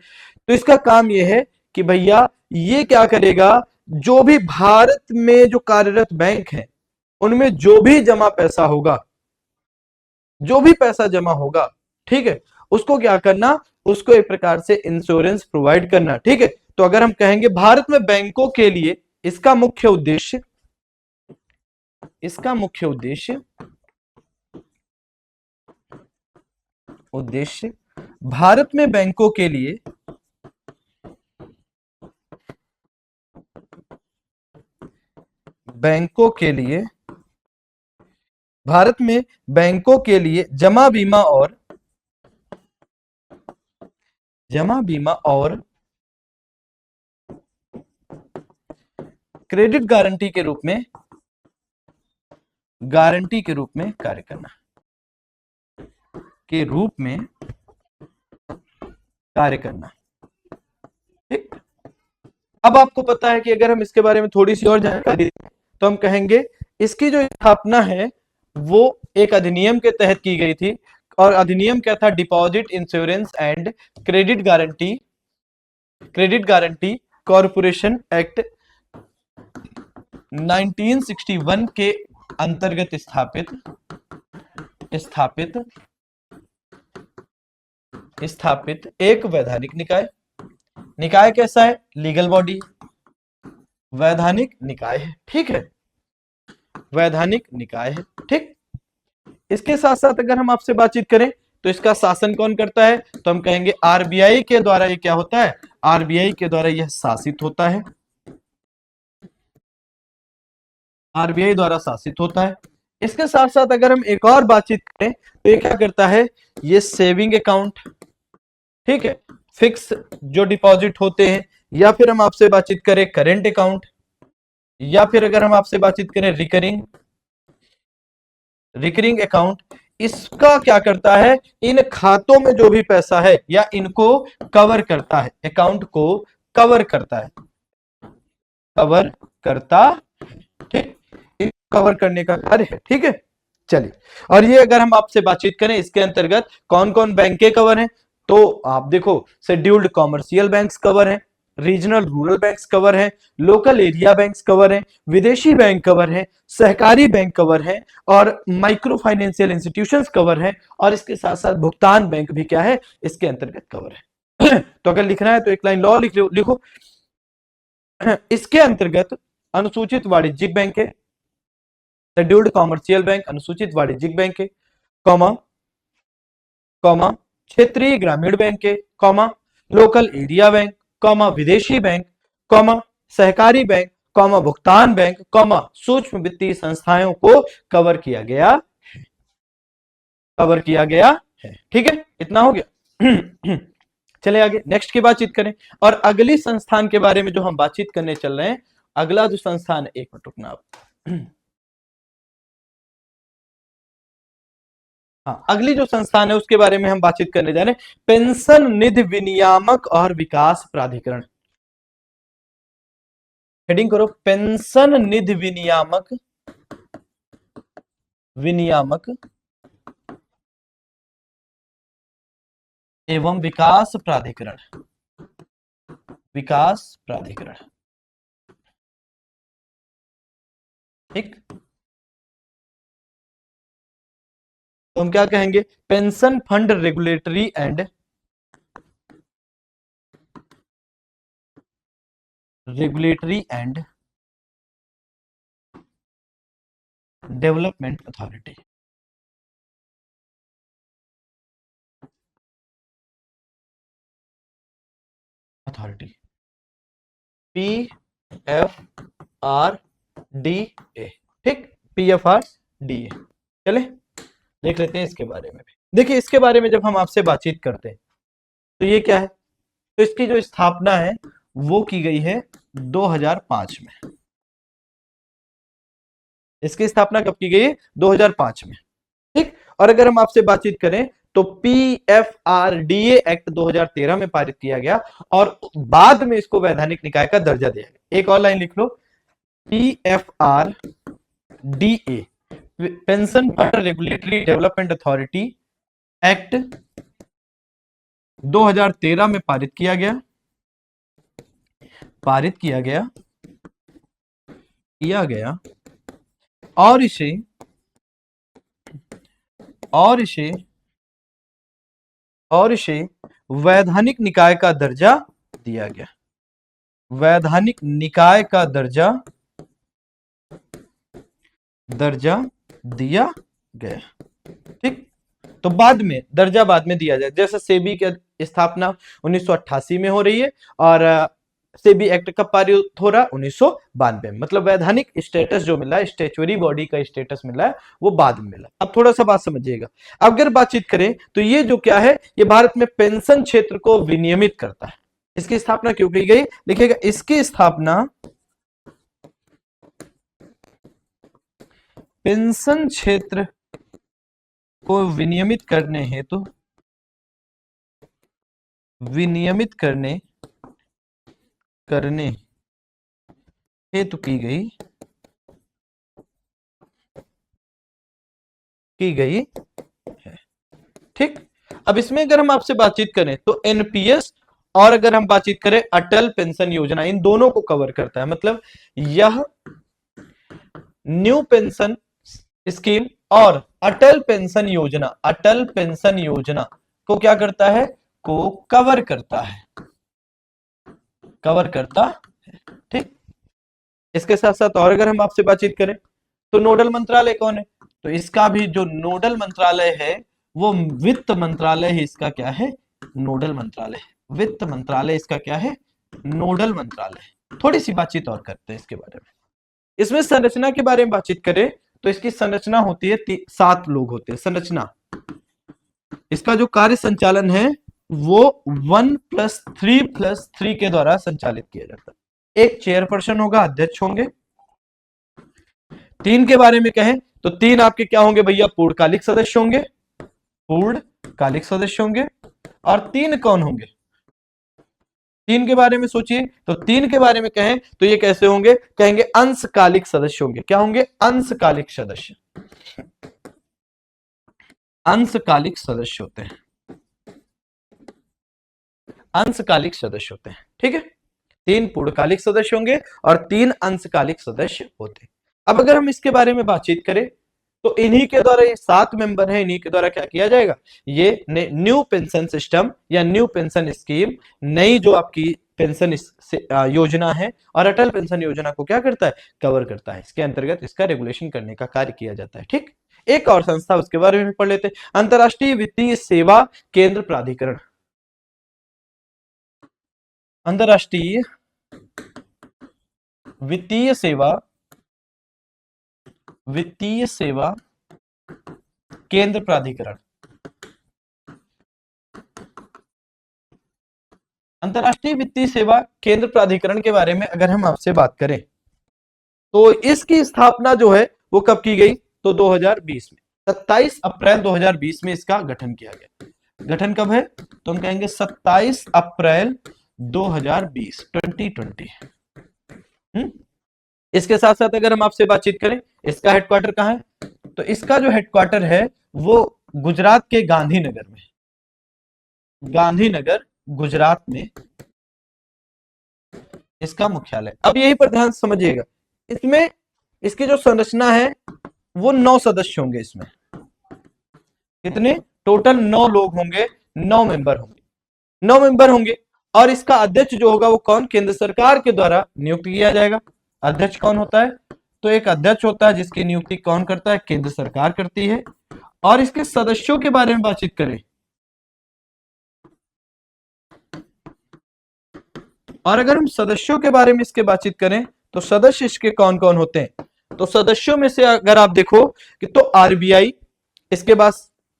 तो इसका काम ये है कि भैया ये क्या करेगा, जो भी भारत में जो कार्यरत बैंक है उनमें जो भी जमा पैसा होगा, जो भी पैसा जमा होगा, ठीक है, उसको क्या करना, उसको एक प्रकार से इंश्योरेंस प्रोवाइड करना। ठीक है, तो अगर हम कहेंगे भारत में बैंकों के लिए इसका मुख्य उद्देश्य, इसका मुख्य उद्देश्य भारत में बैंकों के लिए भारत में बैंकों के लिए जमा बीमा और क्रेडिट गारंटी के रूप में कार्य करना, ठीक। अब आपको पता है कि अगर हम इसके बारे में थोड़ी सी और जानकारी दें तो हम कहेंगे इसकी जो स्थापना है वो एक अधिनियम के तहत की गई थी, और अधिनियम क्या था, deposit insurance and credit guarantee corporation act 1961 के अंतर्गत स्थापित एक वैधानिक निकाय कैसा है, लीगल बॉडी, वैधानिक निकाय है। ठीक है, वैधानिक निकाय है। ठीक, इसके साथ साथ अगर हम आपसे बातचीत करें तो इसका शासन कौन करता है, तो हम कहेंगे आरबीआई के द्वारा ये क्या होता है, आरबीआई के द्वारा यह शासित होता है, आरबीआई द्वारा शासित होता है। इसके साथ साथ अगर हम एक और बातचीत करें तो ये क्या करता है, ये सेविंग अकाउंट, ठीक है, फिक्स जो डिपॉजिट होते हैं, या फिर हम आपसे बातचीत करें करेंट अकाउंट, या फिर अगर हम आपसे बातचीत करें रिकरिंग अकाउंट, इसका क्या करता है, इन खातों में जो भी पैसा है या इनको कवर करता है, अकाउंट को कवर करता है, ठीक, कवर करने का कार्य है। ठीक है, चलिए, और ये अगर हम आपसे बातचीत करें इसके अंतर्गत कौन कौन बैंकें कवर हैं, तो आप देखो शेड्यूल्ड कॉमर्शियल बैंक्स कवर हैं, रीजनल रूरल बैंक्स कवर हैं, लोकल एरिया बैंक्स कवर हैं, विदेशी बैंक कवर हैं, सहकारी बैंक कवर हैं, और माइक्रो फाइनेंशियल इंस्टीट्यूशंस कवर हैं, और इसके साथ साथ भुगतान बैंक भी क्या है, इसके अंतर्गत कवर है। तो अगर लिखना है तो एक लाइन लॉ लिखो। इसके अंतर्गत अनुसूचित वाणिज्यिक बैंक है, शेड्यूल्ड कॉमर्शियल बैंक अनुसूचित वाणिज्यिक बैंक है, कॉमा क्षेत्रीय ग्रामीण बैंक है, comma local area bank, comma विदेशी बैंक, कॉमा सहकारी बैंक, कॉमा भुगतान बैंक, कॉमा सूक्ष्म वित्तीय संस्थाओं को कवर किया गया है। ठीक है, इतना हो गया। चले आगे नेक्स्ट की बातचीत करें, और अगली संस्थान के बारे में जो हम बातचीत करने चल रहे हैं, अगला जो संस्थान, एक मिनट रुकना आप। हाँ, अगली जो संस्थान है उसके बारे में हम बातचीत करने जा रहे हैं, पेंशन निधि विनियामक और विकास प्राधिकरण। हेडिंग करो, पेंशन निधि विनियामक एवं विकास प्राधिकरण। ठीक, तो हम क्या कहेंगे, pension fund regulatory and development authority. PFRDA। ठीक, PFRDA। चले देख लेते हैं इसके बारे में भी। देखिए, इसके बारे में जब हम आपसे बातचीत करते हैं तो ये क्या है, तो इसकी जो स्थापना है वो की गई है 2005 में। इसकी स्थापना कब की गई है, 2005 में। ठीक, और अगर हम आपसे बातचीत करें तो PFRDA एक्ट 2013 में पारित किया गया, और बाद में इसको वैधानिक निकाय का दर्जा दिया गया। एक और लाइन लिख लो, PFRDA pension fund regulatory development authority act 2013 में पारित किया गया और इसे वैधानिक निकाय का दर्जा दिया गया। वैधानिक निकाय का दर्जा दिया गया। ठीक, तो बाद में दर्जा बाद में दिया जाए। जैसे सेबी की स्थापना 1988 में हो रही है और सेबी एक्ट कब पारित हो रहा है? 1992 में। मतलब वैधानिक स्टेटस जो मिला है, स्टेचुअरी बॉडी का स्टेटस मिला है, वो बाद में मिला। अब थोड़ा सा बात समझिएगा। अगर बातचीत करें तो ये जो क्या है, ये भारत में पेंशन क्षेत्र को विनियमित करता है। इसकी स्थापना क्यों की गई? लिखिएगा, इसकी स्थापना पेंशन क्षेत्र को विनियमित करने हेतु की गई है। ठीक, अब इसमें अगर हम आपसे बातचीत करें तो एनपीएस और अगर हम बातचीत करें अटल पेंशन योजना, इन दोनों को कवर करता है। मतलब यह न्यू पेंशन स्कीम और अटल पेंशन योजना को क्या करता है? को कवर करता है। ठीक, इसके साथ साथ और अगर हम आपसे बातचीत करें तो नोडल मंत्रालय कौन है? तो इसका भी जो नोडल मंत्रालय है वो वित्त मंत्रालय है। इसका क्या है? नोडल मंत्रालय। वित्त मंत्रालय इसका क्या है? नोडल मंत्रालय। थोड़ी सी बातचीत और करते हैं इसके बारे में। इसमें संरचना के बारे में बातचीत करें तो इसकी संरचना होती है 7 लोग होते हैं। संरचना, इसका जो कार्य संचालन है वो 1+3+3 के द्वारा संचालित किया जाता है। एक चेयरपर्सन होगा, अध्यक्ष होंगे। 3 के बारे में कहें तो 3 आपके क्या होंगे भैया? पूर्णकालिक सदस्य होंगे। और 3 कौन होंगे? 3 के बारे में सोचिए, तो 3 के बारे में कहें तो ये कैसे होंगे? कहेंगे अंशकालिक सदस्य होंगे। क्या होंगे? अंशकालिक सदस्य होते हैं। ठीक है, 3 पूर्णकालिक सदस्य होंगे और 3 अंशकालिक सदस्य होते हैं। अब अगर हम इसके बारे में बातचीत करें तो इन्हीं के द्वारा, ये 7 मेंबर हैं, इन्हीं के द्वारा क्या किया जाएगा? ये न्यू पेंशन सिस्टम या न्यू पेंशन स्कीम, नई जो आपकी पेंशन योजना है और अटल पेंशन योजना को क्या करता है? कवर करता है। इसके अंतर्गत इसका रेगुलेशन करने का कार्य किया जाता है। ठीक, एक और संस्था, उसके बारे में पढ़ लेते हैं। अंतरराष्ट्रीय वित्तीय सेवा केंद्र प्राधिकरण। अंतरराष्ट्रीय वित्तीय सेवा केंद्र प्राधिकरण। अंतरराष्ट्रीय वित्तीय सेवा केंद्र प्राधिकरण के बारे में अगर हम आपसे बात करें तो इसकी स्थापना जो है वो कब की गई? तो 2020 में, 27 अप्रैल 2020 में इसका गठन किया गया। गठन कब है? तो हम कहेंगे 27 अप्रैल 2020, 2020। इसके साथ साथ अगर हम आपसे बातचीत करें, इसका हेडक्वार्टर कहां है? तो इसका जो हेडक्वार्टर है वो गुजरात के गांधीनगर में। गांधीनगर, गुजरात में इसका मुख्यालय। अब यही पर ध्यान समझिएगा, इसमें इसकी जो संरचना है वो 9 सदस्य होंगे। इसमें कितने? टोटल 9 लोग होंगे, 9 मेंबर होंगे। और इसका अध्यक्ष जो होगा वो कौन? केंद्र सरकार के द्वारा नियुक्त किया जाएगा। अध्यक्ष कौन होता है? तो एक अध्यक्ष होता है जिसकी नियुक्ति कौन करता है? केंद्र सरकार करती है। और इसके सदस्यों के बारे में बातचीत करें और अगर हम सदस्यों के बारे में इसके बातचीत करें तो सदस्य इसके कौन कौन होते हैं? तो सदस्यों में से अगर आप देखो कि तो आरबीआई, इसके बाद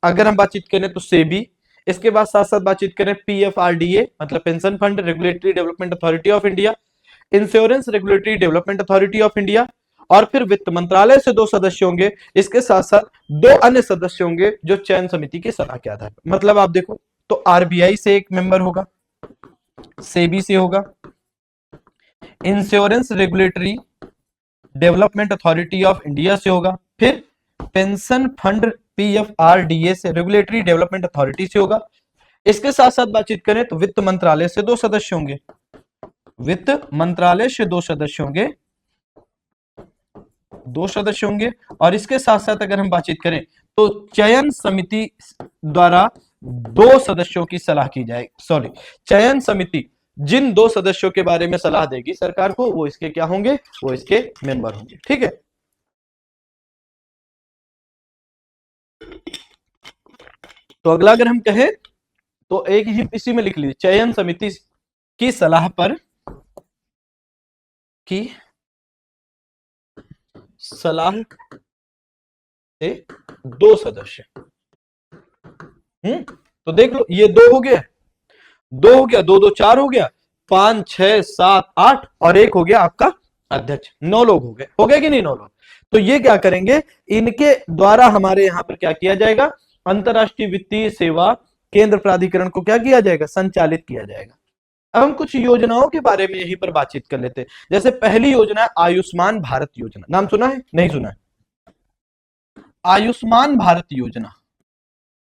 अगर हम बातचीत करें तो सेबी, इसके बाद साथ साथ बातचीत करें पीएफआरडीए मतलब pension fund regulatory development authority of India, insurance regulatory development authority of India, और फिर वित्त मंत्रालय से 2 सदस्य होंगे। इसके साथ साथ 2 अन्य सदस्य होंगे जो चयन समिति की सलाह के आधार पर। मतलब आप देखो तो आरबीआई से एक मेंबर होगा, सेबी से होगा, insurance regulatory development authority of India से होगा, फिर पेंशन फंड PFRDA से, रेगुलेटरी डेवलपमेंट अथॉरिटी से होगा। इसके साथ साथ बातचीत करें तो वित्त मंत्रालय से 2 सदस्य होंगे, वित्त मंत्रालय से 2 सदस्य होंगे, 2 सदस्य होंगे। और इसके साथ साथ अगर हम बातचीत करें तो चयन समिति द्वारा 2 सदस्यों की सलाह की जाएगी, सॉरी, चयन समिति जिन 2 सदस्यों के बारे में सलाह देगी सरकार को, वो इसके क्या होंगे, वो इसके मेंबर होंगे। ठीक है, तो अगला अगर हम कहें तो एक ही इसी में लिख लीजिए, चयन समिति की सलाह पर, की सलाह से 2 सदस्य। तो देख लो, ये 2 हो गया, 2 हो गया, 2 2 4 हो गया, 5 6 7 8 और 1 हो गया आपका अध्यक्ष। 9 लोग हो गए कि नहीं, 9 लोग। तो ये क्या करेंगे, इनके द्वारा हमारे यहां पर क्या किया जाएगा, अंतरराष्ट्रीय वित्तीय सेवा केंद्र प्राधिकरण को क्या किया जाएगा, संचालित किया जाएगा। अब हम कुछ योजनाओं के बारे में यहीं पर बातचीत कर लेते हैं। जैसे पहली योजना है आयुष्मान भारत योजना, नाम सुना है, नहीं सुना है? आयुष्मान भारत योजना,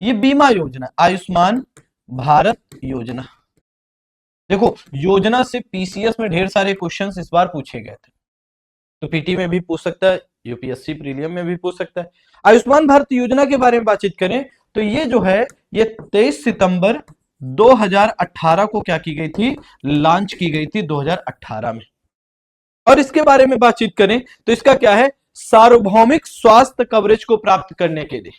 ये बीमा योजना, आयुष्मान भारत योजना। देखो, योजना से पीसीएस में ढेर सारे क्वेश्चंस इस बार पूछे गए थे, तो पीटी में भी पूछ सकता है, यूपीएससी प्रीलियम में भी पूछ सकता है। आयुष्मान भारत योजना के बारे में बातचीत करें तो ये जो है, ये 23 सितंबर 2018 को क्या की गई थी, लॉन्च की गई थी 2018 में। और इसके बारे में बातचीत करें तो इसका क्या है, सार्वभौमिक स्वास्थ्य कवरेज को प्राप्त करने के लिए,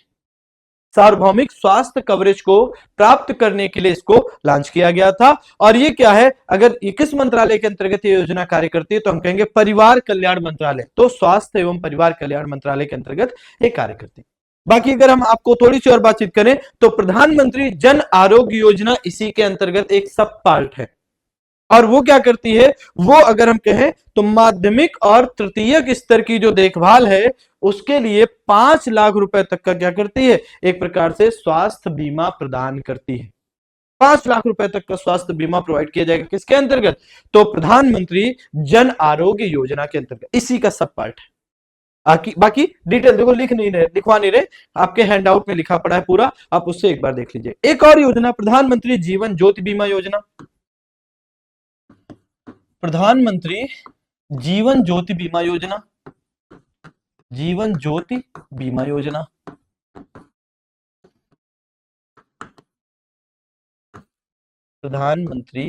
सार्वभौमिक स्वास्थ्य कवरेज को प्राप्त करने के लिए इसको लॉन्च किया गया था। और ये क्या है, अगर ये किस मंत्रालय के अंतर्गत ये योजना कार्य करती है, तो हम कहेंगे परिवार कल्याण मंत्रालय। तो स्वास्थ्य एवं परिवार कल्याण मंत्रालय के अंतर्गत ये कार्य करती है। बाकी अगर हम आपको थोड़ी सी और बातचीत करें तो प्रधानमंत्री जन आरोग्य योजना इसी के अंतर्गत एक सब पार्ट है। और वो क्या करती है, वो अगर हम कहें तो माध्यमिक और तृतीयक स्तर की जो देखभाल है उसके लिए 5 लाख रुपए तक का क्या करती है, एक प्रकार से स्वास्थ्य बीमा प्रदान करती है। 5 लाख रुपए तक का स्वास्थ्य बीमा प्रोवाइड किया जाएगा, किसके अंतर्गत, तो प्रधानमंत्री जन आरोग्य योजना के अंतर्गत, इसी का सब पार्ट है। बाकी डिटेल देखो, लिख नहीं रहे, लिखवा नहीं रहे, आपके हैंडआउट में लिखा पड़ा है पूरा, आप उससे एक बार देख लीजिए। एक और योजना, प्रधानमंत्री जीवन ज्योति बीमा योजना, प्रधानमंत्री जीवन ज्योति बीमा योजना, जीवन ज्योति बीमा योजना। प्रधानमंत्री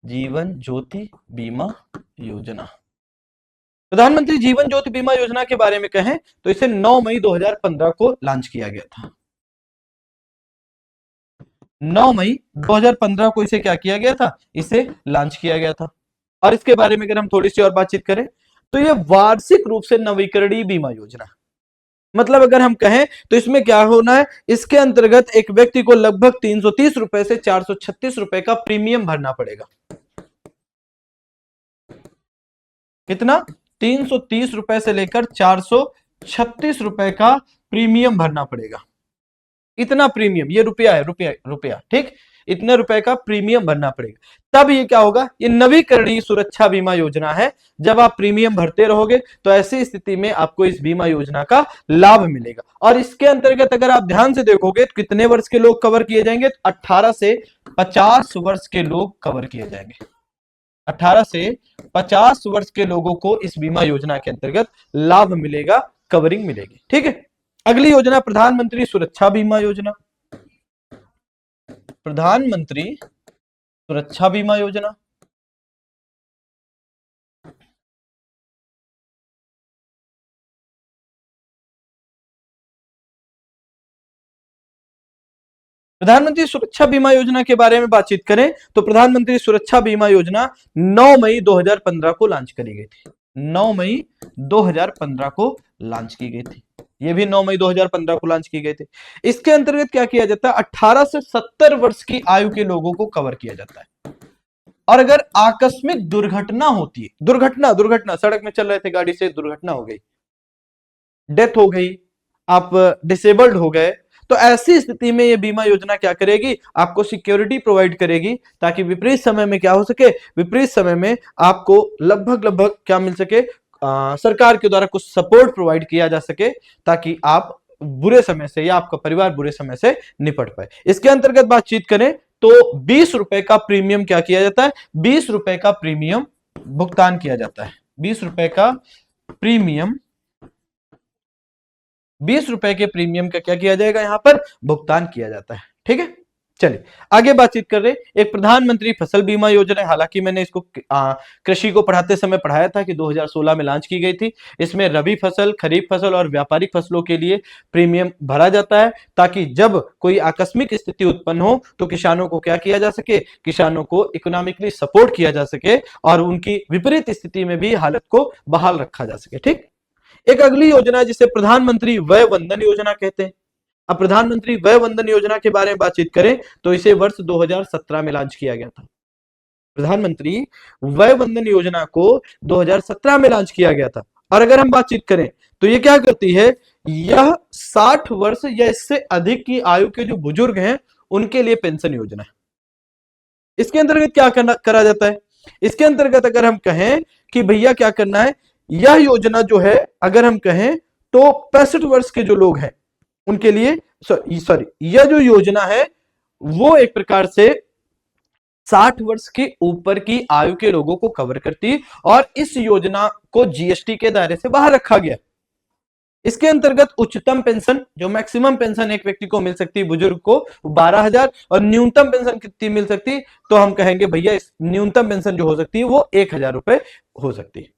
जीवन ज्योति बीमा योजना, प्रधानमंत्री जीवन ज्योति बीमा योजना के बारे में कहें तो इसे 9 मई 2015 को लॉन्च किया गया था। 9 मई 2015 को इसे क्या किया गया था, इसे लॉन्च किया गया था। और इसके बारे में अगर हम थोड़ी सी और बातचीत करें तो ये वार्षिक रूप से नवीकरणीय बीमा योजना, मतलब अगर हम कहें तो इसमें क्या होना है, इसके अंतर्गत एक व्यक्ति को लगभग 330 रुपए से 436 रुपए का प्रीमियम भरना पड़ेगा। कितना, 330 रुपए से लेकर 436 रुपए का प्रीमियम भरना पड़ेगा। इतना प्रीमियम, ये रुपया है, रुपया, ठीक, इतने रुपए का प्रीमियम भरना पड़ेगा। तब ये क्या होगा, ये नवीकरणीय सुरक्षा बीमा योजना है। जब आप प्रीमियम भरते रहोगे तो ऐसी स्थिति में आपको इस बीमा योजना का लाभ मिलेगा। और इसके अंतर्गत अगर आप ध्यान से देखोगे तो कितने वर्ष के लोग कवर किए जाएंगे, 18 से 50 वर्ष के लोग कवर किए जाएंगे। 18 से 50 वर्ष के लोगों को इस बीमा योजना के अंतर्गत लाभ मिलेगा, कवरिंग मिलेगी। ठीक है, अगली योजना प्रधानमंत्री सुरक्षा बीमा योजना, प्रधानमंत्री सुरक्षा बीमा योजना। प्रधानमंत्री सुरक्षा बीमा योजना के बारे में बातचीत करें तो प्रधानमंत्री सुरक्षा बीमा योजना 9 मई 2015 को लॉन्च करी गई थी। 9 मई 2015 को लॉन्च की गई थी, ये भी 9 मई 2015 को लॉन्च की गई थी। इसके अंतर्गत क्या किया जाता है, 18 से 70 वर्ष की आयु के लोगों को कवर किया जाता है। और अगर आकस्मिक दुर्घटना होती है, दुर्घटना सड़क में चल रहे थे, गाड़ी से दुर्घटना हो गई, डेथ हो गई, आप डिसेबल्ड हो गए, तो ऐसी स्थिति में ये बीमा योजना क्या करेगी, आपको सिक्योरिटी प्रोवाइड करेगी ताकि विपरीत समय में क्या हो सके, विपरीत समय में आपको लगभग क्या मिल सके, सरकार के द्वारा कुछ सपोर्ट प्रोवाइड किया जा सके ताकि आप बुरे समय से या आपका परिवार बुरे समय से निपट पाए। इसके अंतर्गत बातचीत करें तो 20 रुपए का प्रीमियम क्या किया जाता है, 20 रुपए का प्रीमियम भुगतान किया जाता है। 20 रुपए का प्रीमियम, 20 रुपए के प्रीमियम का क्या किया जाएगा, यहां पर भुगतान किया जाता है। ठीक है, चलिए आगे बातचीत कर रहे हैं। एक प्रधानमंत्री फसल बीमा योजना है, हालांकि मैंने इसको कृषि को पढ़ाते समय पढ़ाया था कि 2016 में लॉन्च की गई थी। इसमें रबी फसल, खरीफ फसल और व्यापारिक फसलों के लिए प्रीमियम भरा जाता है, ताकि जब कोई आकस्मिक स्थिति उत्पन्न हो तो किसानों को क्या किया जा सके, किसानों को इकोनॉमिकली सपोर्ट किया जा सके और उनकी विपरीत स्थिति में भी हालत को बहाल रखा जा सके। ठीक, एक अगली योजना जिसे प्रधानमंत्री वय वंदन योजना कहते हैं। अब प्रधानमंत्री वय वंदन योजना के बारे में बातचीत करें तो इसे वर्ष 2017 में लॉन्च किया गया था। प्रधानमंत्री वय वंदन योजना को 2017 में लॉन्च किया गया था। और अगर हम बातचीत करें तो ये क्या करती है, यह 60 वर्ष या इससे अधिक की आयु के जो बुजुर्ग हैं उनके लिए पेंशन योजना है। इसके अंतर्गत क्या करा जाता है, इसके अंतर्गत अगर हम कहें कि भैया क्या करना है, यह योजना जो है अगर हम कहें तो 65 वर्ष के जो लोग हैं उनके लिए, सॉरी यह जो योजना है वो एक प्रकार से 60 वर्ष के ऊपर की आयु के लोगों को कवर करती है और इस योजना को जीएसटी के दायरे से बाहर रखा गया। इसके अंतर्गत उच्चतम पेंशन, जो मैक्सिमम पेंशन एक व्यक्ति को मिल सकती है बुजुर्ग को, 12,000 और न्यूनतम पेंशन कितनी मिल सकती है, तो हम कहेंगे भैया इस न्यूनतम पेंशन जो हो सकती है वो 1,000 रुपए हो सकती है।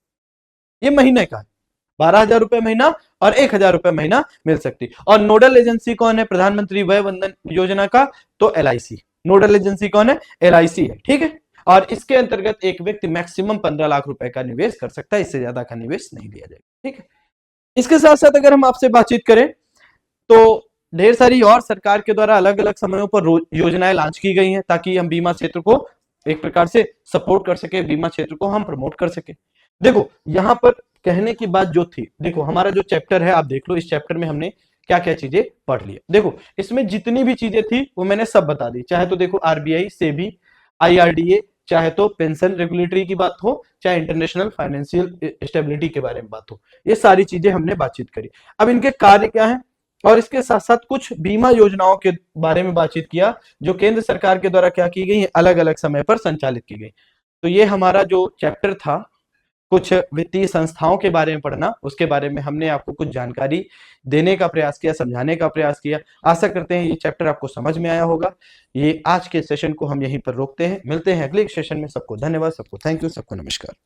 ये महीने का है, 12,000 रुपए महीना और 1,000 रुपए महीना मिल सकती। और नोडल एजेंसी कौन है प्रधानमंत्री वय वंदन योजना का, तो LIC। नोडल एजेंसी कौन है, LIC है। ठीक है, और इसके अंतर्गत एक व्यक्ति मैक्सिमम 15 लाख रुपए का निवेश कर सकता है, इससे ज्यादा का निवेश नहीं लिया जाएगा। ठीक है, इसके साथ साथ अगर हम आपसे बातचीत करें तो ढेर सारी और सरकार के द्वारा अलग अलग समयों पर योजनाएं लॉन्च की गई हैं, ताकि हम बीमा क्षेत्र को एक प्रकार से सपोर्ट कर सके, बीमा क्षेत्र को हम प्रमोट कर सके। देखो यहां पर कहने की बात जो थी, देखो हमारा जो चैप्टर है आप देख लो, इस चैप्टर में हमने क्या क्या चीजें पढ़ ली। देखो इसमें जितनी भी चीजें थी वो मैंने सब बता दी, चाहे तो देखो RBI, सेबी, IRDA, चाहे तो पेंशन रेगुलेटरी की बात हो, चाहे इंटरनेशनल फाइनेंशियल स्टेबिलिटी के बारे में बात हो, ये सारी चीजें हमने बातचीत करी। अब इनके कार्य क्या है और इसके साथ साथ कुछ बीमा योजनाओं के बारे में बातचीत किया जो केंद्र सरकार के द्वारा क्या की गई, अलग अलग समय पर संचालित की गई। तो ये हमारा जो चैप्टर था कुछ वित्तीय संस्थाओं के बारे में पढ़ना, उसके बारे में हमने आपको कुछ जानकारी देने का प्रयास किया, समझाने का प्रयास किया। आशा करते हैं ये चैप्टर आपको समझ में आया होगा। ये आज के सेशन को हम यहीं पर रोकते हैं, मिलते हैं अगले सेशन में। सबको धन्यवाद, सबको थैंक यू, सबको नमस्कार।